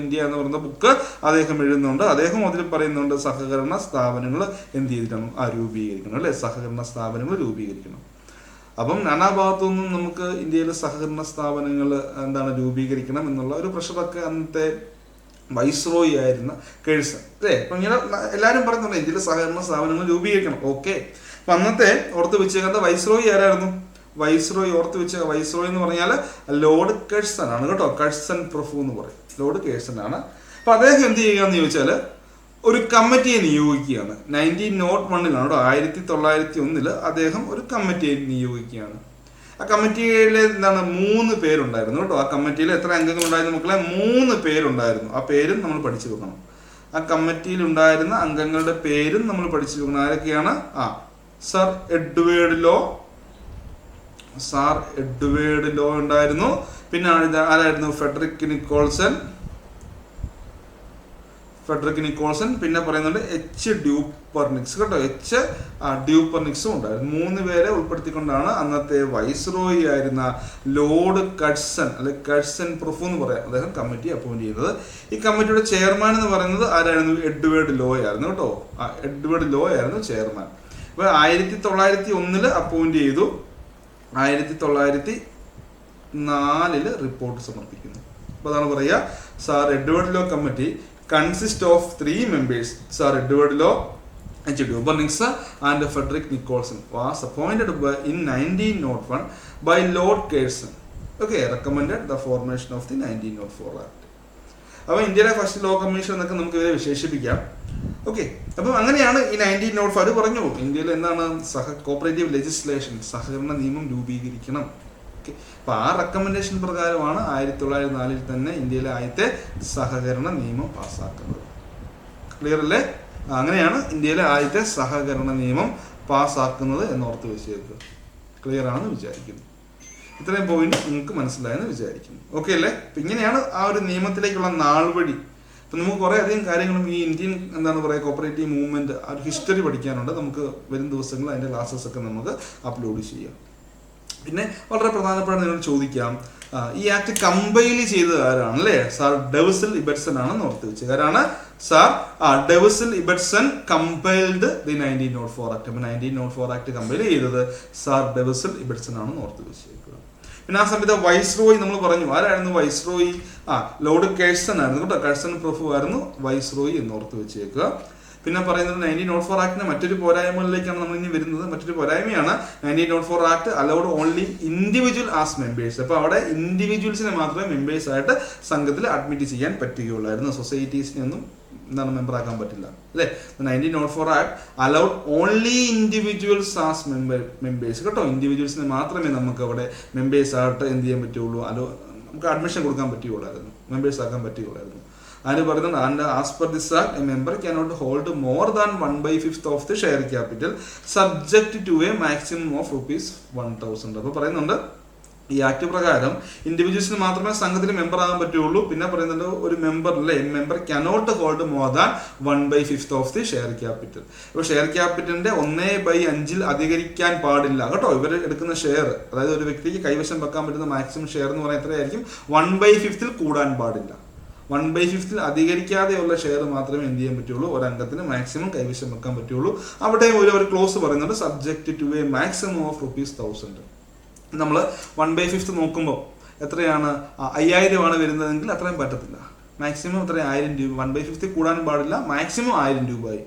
India എന്ന് പറയുന്ന ബുക്ക് അദ്ദേഹം എഴുതുന്നുണ്ട്. അദ്ദേഹം അതിൽ പറയുന്നുണ്ട് സഹകരണ സ്ഥാപനങ്ങൾ എന്ത് ചെയ്തിട്ടാണ് രൂപീകരിക്കണം അല്ലെ, സഹകരണ സ്ഥാപനങ്ങൾ രൂപീകരിക്കണം. അപ്പം നാനാഭാഗത്തു നിന്നും നമുക്ക് ഇന്ത്യയിലെ സഹകരണ സ്ഥാപനങ്ങൾ രൂപീകരിക്കണം എന്നുള്ള ഒരു പ്രഷറൊക്കെ അന്നത്തെ വൈസ്രോയി ആയിരുന്ന കേഴ്സൺ അല്ലേ. അപ്പം ഇങ്ങനെ എല്ലാവരും പറയുന്നുണ്ട് ഇന്ത്യയിലെ സഹകരണ സ്ഥാപനങ്ങൾ രൂപീകരിക്കണം. ഓക്കെ, അപ്പം അന്നത്തെ ഓർത്ത് വെച്ചേക്കാത്ത വൈസ്രോയി ആരായിരുന്നു? വൈസ്രോയി എന്ന് പറഞ്ഞാൽ ലോർഡ് കേഴ്സൺ ആണ് കേട്ടോ. കേഴ്സൺ പ്രഭു എന്ന് പറയും, ലോർഡ് കേഴ്സൺ ആണ്. അപ്പം അദ്ദേഹം എന്ത് ചെയ്യുകയെന്ന് ചോദിച്ചാൽ ഒരു കമ്മിറ്റിയെ നിയോഗിക്കുകയാണ്. 1901 കേട്ടോ, 1901 അദ്ദേഹം ഒരു കമ്മിറ്റിയെ നിയോഗിക്കുകയാണ്. ആ കമ്മിറ്റിയിൽ 3 പേരുണ്ടായിരുന്നു കേട്ടോ. ആ കമ്മിറ്റിയിൽ എത്ര അംഗങ്ങൾ ഉണ്ടായിരുന്നു മക്കളെ? 3 പേരുണ്ടായിരുന്നു. ആ പേരും നമ്മൾ പഠിച്ചു വെക്കണം. ആ കമ്മിറ്റിയിൽ ഉണ്ടായിരുന്ന അംഗങ്ങളുടെ പേരും നമ്മൾ പഠിച്ചു വെക്കണം. ആരൊക്കെയാണ്? സർ എഡ്വേർഡ് ലോ ഉണ്ടായിരുന്നു. പിന്നെ ആരായിരുന്നു? ഫെഡറിക് നിക്കോൾസൺ ഫെഡറിക് നിക്കോൾസൺ, പിന്നെ പറയുന്നുണ്ട് എച്ച് ഡ്യൂപ്പർനിക്സ് കേട്ടോ, എച്ച് ഡ്യൂപ്പർനിക്സും ഉണ്ടായിരുന്നു. 3 പേരെ ഉൾപ്പെടുത്തിക്കൊണ്ടാണ് അന്നത്തെ വൈസ്രോയി ആയിരുന്ന ലോർഡ് കഡ്സൺ അല്ലെങ്കിൽ കഡ്സൺ പ്രഭു എന്ന് പറയാം, അദ്ദേഹം കമ്മിറ്റി അപ്പോയിന്റ് ചെയ്തത്. ഈ കമ്മിറ്റിയുടെ ചെയർമാൻ എന്ന് പറയുന്നത് ആരായിരുന്നു? എഡ്വേർഡ് ലോ ആയിരുന്നു കേട്ടോ. എഡ്വേർഡ് ലോ ആയിരുന്നു ചെയർമാൻ. അപ്പോൾ 1901 അപ്പോയിന്റ് ചെയ്തു, 1904 റിപ്പോർട്ട് സമർപ്പിക്കുന്നു. അപ്പോൾ അതാണ് പറയുക, sir Edward Law committee consist of 3 members. Sir Edward Law, H. Dubernix and Frederick Nicholson was appointed in 1901 by Lord Curzon. Okay, recommended the formation of the 1904 Act. അപ്പോൾ ഇന്ത്യയിലെ first law commission എന്നൊക്കെ നമുക്ക് ഇവരെ വിശേഷിപ്പിക്കാം. Okay, അപ്പം അങ്ങനെയാണ് ഈ 1905 പറഞ്ഞു ഇന്ത്യയിൽ എന്താണ് കോപ്പറേറ്റീവ് ലെജിസ്ലേഷൻ, സഹകരണ നിയമം രൂപീകരിക്കണം. അപ്പൊ ആ റെക്കമെൻഡേഷൻ പ്രകാരമാണ് 1904 തന്നെ ഇന്ത്യയിലെ ആദ്യത്തെ സഹകരണ നിയമം പാസ്സാക്കുന്നത്. ക്ലിയർ അല്ലേ? അങ്ങനെയാണ് ഇന്ത്യയിലെ ആദ്യത്തെ സഹകരണ നിയമം പാസ്സാക്കുന്നത് എന്നോർത്ത് വെച്ചേക്കുക. ക്ലിയർ ആണെന്ന് വിചാരിക്കുന്നു. ഇത്രയും പോയിന്റ് നിങ്ങൾക്ക് മനസ്സിലായെന്ന് വിചാരിക്കുന്നു. ഓക്കെ അല്ലേ? അപ്പൊ ഇങ്ങനെയാണ് ആ ഒരു നിയമത്തിലേക്കുള്ള നാൾവഴി. അപ്പൊ നമുക്ക് കുറെ അധികം കാര്യങ്ങളും ഈ ഇന്ത്യൻ എന്താണ് പറയുക കോപ്പറേറ്റീവ് മൂവ്മെന്റ് ആ ഒരു ഹിസ്റ്ററി പഠിക്കാനുണ്ട്. നമുക്ക് വരും ദിവസങ്ങളിൽ അതിന്റെ ക്ലാസ്സസ് ഒക്കെ നമുക്ക് അപ്ലോഡ് ചെയ്യാം. പിന്നെ വളരെ പ്രധാനപ്പെട്ട നിങ്ങൾ ചോദിക്കാം, ഈ ആക്ട് കമ്പൈൽ ചെയ്തത് ആരാണ്? അല്ലേ, സാർ ഡെവിസിൽ ഇബർട്സൺ ആണെന്ന് ഓർത്ത് വെച്ചത്. ആരാണ്? Sir Denzil Ibbetson compiled the 1904 act. അപ്പൊ 1904 ആക്ട് കമ്പൈൽ ചെയ്തത് സാർ ഡെവിസിൽ ഇബർട്സൺ ആണെന്ന് ഓർത്ത് വെച്ചേക്കുക. പിന്നെ ആ സമയത്ത് വൈസ്രോയി നമ്മൾ പറഞ്ഞു, ആരായിരുന്നു വൈസ്രോയി? ലോർഡ് കേഴ്സൺ ആയിരുന്നു കേട്ടോ. കേഴ്സൺ പ്രഭു ആയിരുന്നു വൈസ്രോയി എന്ന് ഓർത്ത് വെച്ചേക്കുക. പിന്നെ പറയുന്നത് 1904 ആക്ടിന്റെ മറ്റൊരു പോരായ്മകളിലേക്കാണ് നമ്മൾ ഇനി വരുന്നത്. മറ്റൊരു പോരായ്മയാണ് 1904 act allowed only individual as members. അപ്പൊ അവിടെ ഇൻഡിവിജ്വൽസിനെ മാത്രമേ മെമ്പേഴ്സ് ആയിട്ട് സംഘത്തിൽ അഡ്മിറ്റ് ചെയ്യാൻ പറ്റുകയുള്ളായിരുന്നു. സൊസൈറ്റീസിനെ ഒന്നും എന്താണ് മെമ്പർ ആക്കാൻ പറ്റില്ല, അല്ലേ? 1904 act allowed only individuals as members കേട്ടോ. ഇൻഡിവിജ്വൽസിനെ മാത്രമേ നമുക്ക് അവിടെ മെമ്പേഴ്സ് ആയിട്ട് എന്ത് ചെയ്യാൻ പറ്റുള്ളൂ, നമുക്ക് അഡ്മിഷൻ കൊടുക്കാൻ പറ്റുകയുള്ളായിരുന്നു, മെമ്പേഴ്സ് ആക്കാൻ പറ്റുകയുള്ളായിരുന്നു. അതിന് പറയുന്നത്, and as per this act a member cannot hold more than 1/5 of the share capital subject to a maximum of ₹1000. അപ്പോൾ പറയുന്നുണ്ട് ഈ ആക്ട് പ്രകാരം ഇൻഡിവിജ്വൽസിന് മാത്രമേ സംഘത്തിൽ മെമ്പർ ആകാൻ പറ്റുള്ളൂ. പിന്നെ പറയുന്നുണ്ട് ഒരു member cannot hold more than 1/5 of the share capital. ഇപ്പോൾ ഷെയർ ക്യാപിറ്റലിന്റെ 1/5 അധികരിക്കാൻ പാടില്ല കേട്ടോ. ഇവർ എടുക്കുന്ന ഷെയർ, അതായത് ഒരു വ്യക്തിക്ക് കൈവശം വെക്കാൻ പറ്റുന്ന മാക്സിമം ഷെയർ എന്ന് പറയുന്നത് എത്രയായിരിക്കും? 1/5 കൂടാൻ പാടില്ല. 1/5 അധികരിക്കാതെയുള്ള ഷെയർ മാത്രമേ എന്ത് ചെയ്യാൻ പറ്റുള്ളൂ, ഒരംഗത്തിന് മാക്സിമം കൈവശം വെക്കാൻ പറ്റുള്ളൂ. അവിടെ ഒരു ക്ലോസ് പറയുന്നുണ്ട്, subject to a maximum of ₹1000. നമ്മൾ 1/5 നോക്കുമ്പോൾ എത്രയാണ്? 5000 ആണ് വരുന്നതെങ്കിൽ അത്രയും പറ്റത്തില്ല. മാക്സിമം എത്രയും 1000 രൂപ. 1/5 കൂടാനും പാടില്ല, മാക്സിമം 1000 രൂപയായി.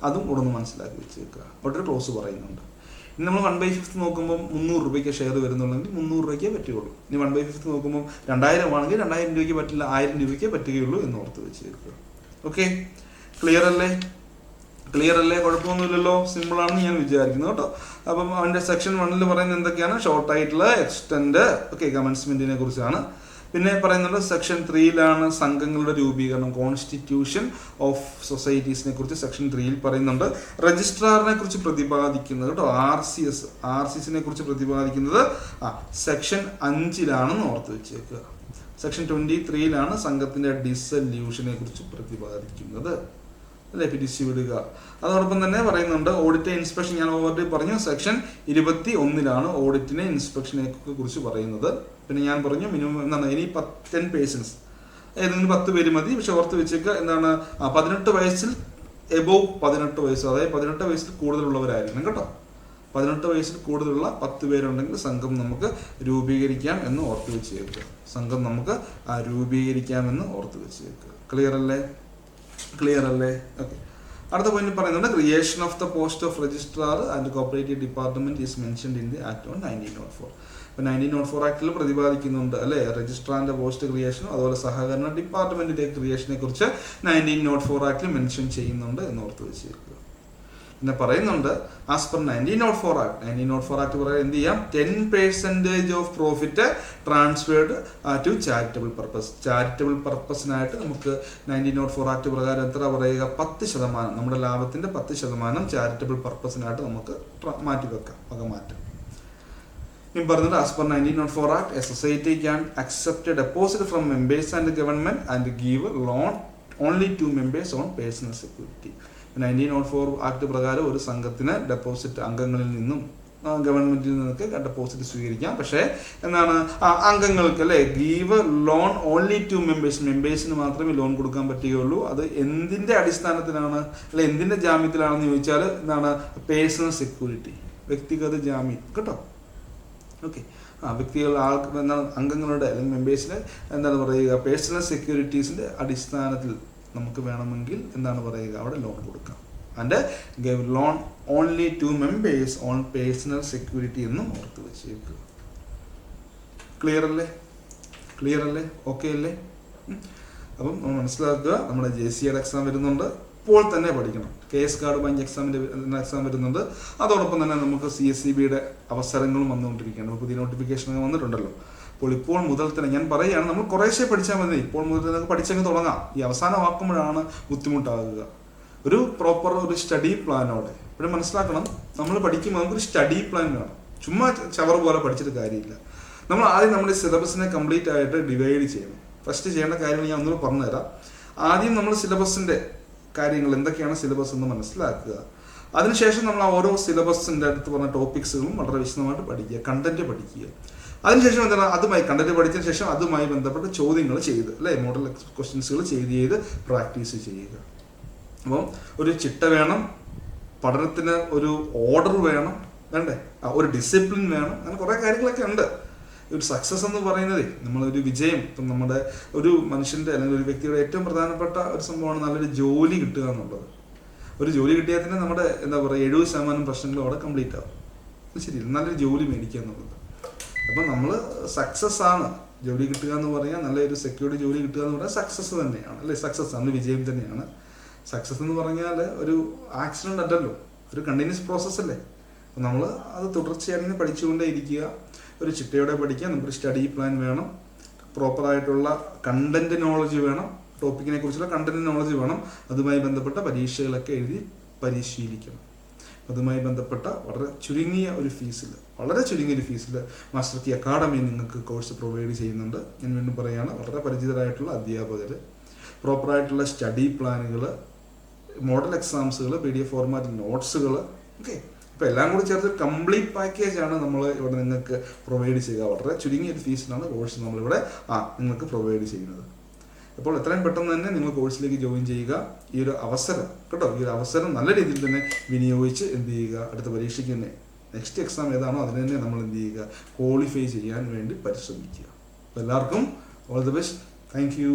അതും കൂടെ ഒന്ന് മനസ്സിലാക്കി വെച്ചേക്കുക. അവിടെ ഒരു ക്ലോസ് പറയുന്നുണ്ട്. ഇനി നമ്മൾ 1/5 നോക്കുമ്പോൾ 300 രൂപയ്ക്ക് ഷെയർ വരുന്നുണ്ടെങ്കിൽ 300 രൂപയ്ക്കേ പറ്റുകയുള്ളൂ. ഇനി 1/5 നോക്കുമ്പോൾ 2000 ആണെങ്കിൽ 2000 രൂപയ്ക്ക് പറ്റില്ല, 1000 രൂപയ്ക്കേ പറ്റുകയുള്ളൂ എന്ന് ഓർത്ത് വെച്ചേക്കുക. ഓക്കെ, ക്ലിയർ അല്ലേ? കുഴപ്പമൊന്നുമില്ലല്ലോ, സിമ്പിൾ ആണെന്ന് ഞാൻ വിചാരിക്കുന്നു കേട്ടോ. അപ്പം അവന്റെ സെക്ഷൻ 1 പറയുന്നത് എന്തൊക്കെയാണ്? ഷോർട്ട് ആയിട്ടുള്ള എക്സ്റ്റെൻഡ്, ഓക്കെ, കമൻസ്മെന്റിനെ കുറിച്ചാണ്. പിന്നെ പറയുന്നത് സെക്ഷൻ 3 സംഘങ്ങളുടെ രൂപീകരണം, കോൺസ്റ്റിറ്റ്യൂഷൻ ഓഫ് സൊസൈറ്റീസിനെ കുറിച്ച് സെക്ഷൻ 3 പറയുന്നുണ്ട്. രജിസ്ട്രാറിനെ കുറിച്ച് പ്രതിപാദിക്കുന്നത് കേട്ടോ, RCSനെ കുറിച്ച് പ്രതിപാദിക്കുന്നത് സെക്ഷൻ 5 ഓർത്ത് വെച്ചേക്കുക. സെക്ഷൻ 23 സംഘത്തിന്റെ ഡിസല്യൂഷനെ കുറിച്ച് പ്രതിപാദിക്കുന്നത്, അല്ലെ, പിരിച്ചുവിടുക. അതോടൊപ്പം തന്നെ പറയുന്നുണ്ട് ഓഡിറ്റ് ഇൻസ്പെക്ഷൻ. ഞാൻ ഓൾറെഡി പറഞ്ഞു, സെക്ഷൻ 21 ഓഡിറ്റിനെ ഇൻസ്പെക്ഷനെ കുറിച്ച് പറയുന്നത്. പിന്നെ ഞാൻ പറഞ്ഞു മിനിമം എന്താണ്, ഇനി 10 പേഴ്സൺസ്, ഏതെങ്കിലും 10 പേര് മതി. പക്ഷെ ഓർത്ത് വെച്ചേക്കുക എന്താണ്, 18 വയസ്സിൽ എബോവ് 18 വയസ്സ്, അതായത് 18 വയസ്സിൽ കൂടുതലുള്ളവരായിരിക്കണം കേട്ടോ. 18 വയസ്സിൽ കൂടുതലുള്ള 10 പേരുണ്ടെങ്കിൽ സംഘം നമുക്ക് രൂപീകരിക്കാം എന്ന് ഓർത്ത് വെച്ചേക്കുക. ക്ലിയർ അല്ലേ? ഓക്കെ, അടുത്ത പോയിന്റ് പറയുന്നത് creation of the post of registrar and cooperative department is mentioned in the act on 1904. ഇപ്പൊ 1904 ആക്ടിൽ പ്രതിപാദിക്കുന്നുണ്ട്, അല്ലെ, രജിസ്ട്രാറിന്റെ പോസ്റ്റ് ക്രിയേഷനും അതുപോലെ സഹകരണ ഡിപ്പാർട്ട്മെന്റിന്റെ ക്രിയേഷനെ കുറിച്ച് 1904 ആക്ടിൽ മെൻഷൻ ചെയ്യുന്നുണ്ട് എന്ന് ഓർത്ത് വെച്ചിരിക്കുക. പിന്നെ പറയുന്നുണ്ട് ആസ് പെർ 1904 ആക്ട് പറയാൻ എന്ത് ചെയ്യാം, 10% of profit transferred to charitable പർപ്പസിനായിട്ട് നമുക്ക് 1904 ആക്ട് പ്രകാരം എത്ര പറയുക, 10%, നമ്മുടെ ലാഭത്തിന്റെ 10% ചാരിറ്റബിൾ പർപ്പസിനായിട്ട് നമുക്ക് മാറ്റിവെക്കാം. ഇനി പറഞ്ഞത് as per 1904 act A society can accept A deposit from members and government and give loan only 2 members on personal security. 1904 act പ്രകാരം ഒരു സംഘത്തിന് ഡെപ്പോസിറ്റ് അംഗങ്ങളിൽ നിന്നും ഗവൺമെന്റിൽ നിന്നൊക്കെ ഡെപ്പോസിറ്റ് സ്വീകരിക്കാം. പക്ഷേ എന്താണ് അംഗങ്ങൾക്ക് അല്ലെ ഗീവ് ലോൺ ഓൺലി 2 members, മെമ്പേഴ്സിന് മാത്രമേ ലോൺ കൊടുക്കാൻ പറ്റുകയുള്ളൂ. അത് എന്തിന്റെ അടിസ്ഥാനത്തിലാണ് അല്ലെ എന്തിന്റെ ജാമ്യത്തിലാണെന്ന് ചോദിച്ചാൽ എന്താണ് പേഴ്സണൽ സെക്യൂരിറ്റി, വ്യക്തിഗത ജാമ്യം കേട്ടോ. ഓക്കെ, വ്യക്തികൾ എന്താണ് അംഗങ്ങളുടെ അല്ലെങ്കിൽ മെമ്പേഴ്സിന് എന്താണ് പറയുക പേഴ്സണൽ സെക്യൂരിറ്റീസിന്റെ അടിസ്ഥാനത്തിൽ നമുക്ക് വേണമെങ്കിൽ എന്താണ് പറയുക അവിടെ ലോൺ കൊടുക്കാം. And gave loan only 2 members on personal security എന്നും ഓർത്ത് വെച്ചേക്കുക. ക്ലിയർ അല്ലേ? ഓക്കെ അല്ലേ? അപ്പം നമ്മൾ മനസ്സിലാക്കുക, നമ്മുടെ JCAയുടെ എക്സാം വരുന്നുണ്ട്, ഇപ്പോൾ തന്നെ പഠിക്കണം. KS കാർഡ് ബാങ്ക് എക്സാം വരുന്നുണ്ട്. അതോടൊപ്പം തന്നെ നമുക്ക് CSEBയുടെ അവസരങ്ങളും വന്നുകൊണ്ടിരിക്കുകയാണ്. പുതിയ നോട്ടിഫിക്കേഷൻ വന്നിട്ടുണ്ടല്ലോ. അപ്പോൾ ഇപ്പോൾ മുതൽ തന്നെ ഞാൻ പറയുകയാണ്, നമ്മൾ കുറേശ്ശെ പഠിച്ചാൽ മതി. ഇപ്പോൾ മുതൽ നമുക്ക് പഠിച്ചങ്ങ് തുടങ്ങാം. ഈ അവസാനമാക്കുമ്പോഴാണ് ബുദ്ധിമുട്ടാകുക. ഒരു പ്രോപ്പർ ഒരു സ്റ്റഡി പ്ലാനോടെ ഇവിടെ മനസ്സിലാക്കണം. നമ്മൾ പഠിക്കുമ്പോൾ നമുക്കൊരു സ്റ്റഡി പ്ലാൻ വേണം. ചുമ്മാ ചവർ പോലെ പഠിച്ചിട്ട് കാര്യമില്ല. നമ്മൾ ആദ്യം നമ്മുടെ സിലബസിനെ കംപ്ലീറ്റ് ആയിട്ട് ഡിവൈഡ് ചെയ്യണം. ഫസ്റ്റ് ചെയ്യേണ്ട കാര്യങ്ങൾ ഞാൻ ഒന്നുകൂടെ പറഞ്ഞുതരാം. ആദ്യം നമ്മൾ സിലബസിന്റെ കാര്യങ്ങൾ എന്തൊക്കെയാണ് സിലബസ് എന്ന് മനസ്സിലാക്കുക. അതിനുശേഷം നമ്മൾ ആ ഓരോ സിലബസിന്റെ അടുത്ത് പറഞ്ഞ ടോപ്പിക്സുകളും വളരെ വിശദമായിട്ട് പഠിക്കുക, കണ്ടന്റ് പഠിക്കുക. അതിനുശേഷം എന്താണ് അതുമായി കണ്ടന്റ് പഠിച്ചതിന് ശേഷം അതുമായി ബന്ധപ്പെട്ട ചോദ്യങ്ങൾ ചെയ്ത് അല്ലെ മോഡൽ ക്വസ്റ്റ്യൻസുകൾ ചെയ്ത് പ്രാക്ടീസ് ചെയ്യുക. അപ്പം ഒരു ചിട്ട വേണം, പഠനത്തിന് ഒരു ഓർഡർ വേണം, വേണ്ടേ, ഒരു ഡിസിപ്ലിൻ വേണം, അങ്ങനെ കുറേ കാര്യങ്ങളൊക്കെ ഉണ്ട്. ഒരു സക്സസ് എന്ന് പറയുന്നത് നമ്മളൊരു വിജയം, ഇപ്പം നമ്മുടെ ഒരു മനുഷ്യൻ്റെ അല്ലെങ്കിൽ ഒരു വ്യക്തിയുടെ ഏറ്റവും പ്രധാനപ്പെട്ട ഒരു സംഭവമാണ് നല്ലൊരു ജോലി കിട്ടുക എന്നുള്ളത്. ഒരു ജോലി കിട്ടിയാൽ തന്നെ നമ്മുടെ എന്താ പറയുക 70% പ്രശ്നങ്ങളും അവിടെ കംപ്ലീറ്റ് ആവും. ശരി, നല്ലൊരു ജോലി മേടിക്കുക എന്നുള്ളത്. അപ്പം നമ്മൾ സക്സസ് ആണ് ജോലി കിട്ടുക എന്ന് പറഞ്ഞാൽ, നല്ലൊരു സെക്യൂരിറ്റി ജോലി കിട്ടുക എന്ന് പറഞ്ഞാൽ സക്സസ് തന്നെയാണ് അല്ലെ, സക്സസ് ആണ്, വിജയം തന്നെയാണ്. സക്സസ് എന്ന് പറഞ്ഞാൽ ഒരു ആക്സിഡന്റ് അല്ലല്ലോ, ഒരു കണ്ടിന്യൂസ് പ്രോസസ് അല്ലേ. അപ്പം നമ്മൾ അത് തുടർച്ചയായി പഠിച്ചുകൊണ്ടേ ഇരിക്കുക. ഒരു ചിട്ടയോടെ പഠിക്കുക. നമുക്കൊരു സ്റ്റഡി പ്ലാൻ വേണം, പ്രോപ്പറായിട്ടുള്ള കണ്ടന്റ് നോളജ് വേണം, ടോപ്പിക്കിനെ കുറിച്ചുള്ള കണ്ടന്റ് നോളജ് വേണം. അതുമായി ബന്ധപ്പെട്ട പരീക്ഷകളൊക്കെ എഴുതി പരിശീലിക്കണം. അതുമായി ബന്ധപ്പെട്ട വളരെ ചുരുങ്ങിയ ഒരു ഫീസിൽ മാസ്റ്റർ കീ അക്കാഡമി നിങ്ങൾക്ക് കോഴ്സ് പ്രൊവൈഡ് ചെയ്യുന്നുണ്ട്. ഞാൻ വീണ്ടും പറയുകയാണ്, വളരെ പരിചിതരായിട്ടുള്ള അധ്യാപകർ, പ്രോപ്പറായിട്ടുള്ള സ്റ്റഡി പ്ലാനുകൾ, മോഡൽ എക്സാംസുകൾ, PDF ഫോർമാറ്റ് നോട്ട്സുകൾ, ഓക്കെ. അപ്പോൾ എല്ലാം കൂടി ചേർത്ത് കംപ്ലീറ്റ് പാക്കേജാണ് നമ്മൾ ഇവിടെ നിങ്ങൾക്ക് പ്രൊവൈഡ് ചെയ്യുക. വളരെ ചുരുങ്ങിയൊരു ഫീസിലാണ് കോഴ്സ് നമ്മളിവിടെ നിങ്ങൾക്ക് പ്രൊവൈഡ് ചെയ്യുന്നത്. അപ്പോൾ എത്രയും പെട്ടെന്ന് തന്നെ നിങ്ങൾ കോഴ്സിലേക്ക് ജോയിൻ ചെയ്യുക. ഈ ഒരു അവസരം കേട്ടോ, ഈ ഒരു അവസരം നല്ല രീതിയിൽ തന്നെ വിനിയോഗിച്ച് എന്ത് ചെയ്യുക, അടുത്ത പരീക്ഷയ്ക്ക് തന്നെ നെക്സ്റ്റ് എക്സാം ഏതാണോ അതിന് തന്നെ നമ്മൾ എന്ത് ചെയ്യുക, ക്വാളിഫൈ ചെയ്യാൻ വേണ്ടി പരിശ്രമിക്കുക. അപ്പോൾ എല്ലാവർക്കും all the best. Thank you.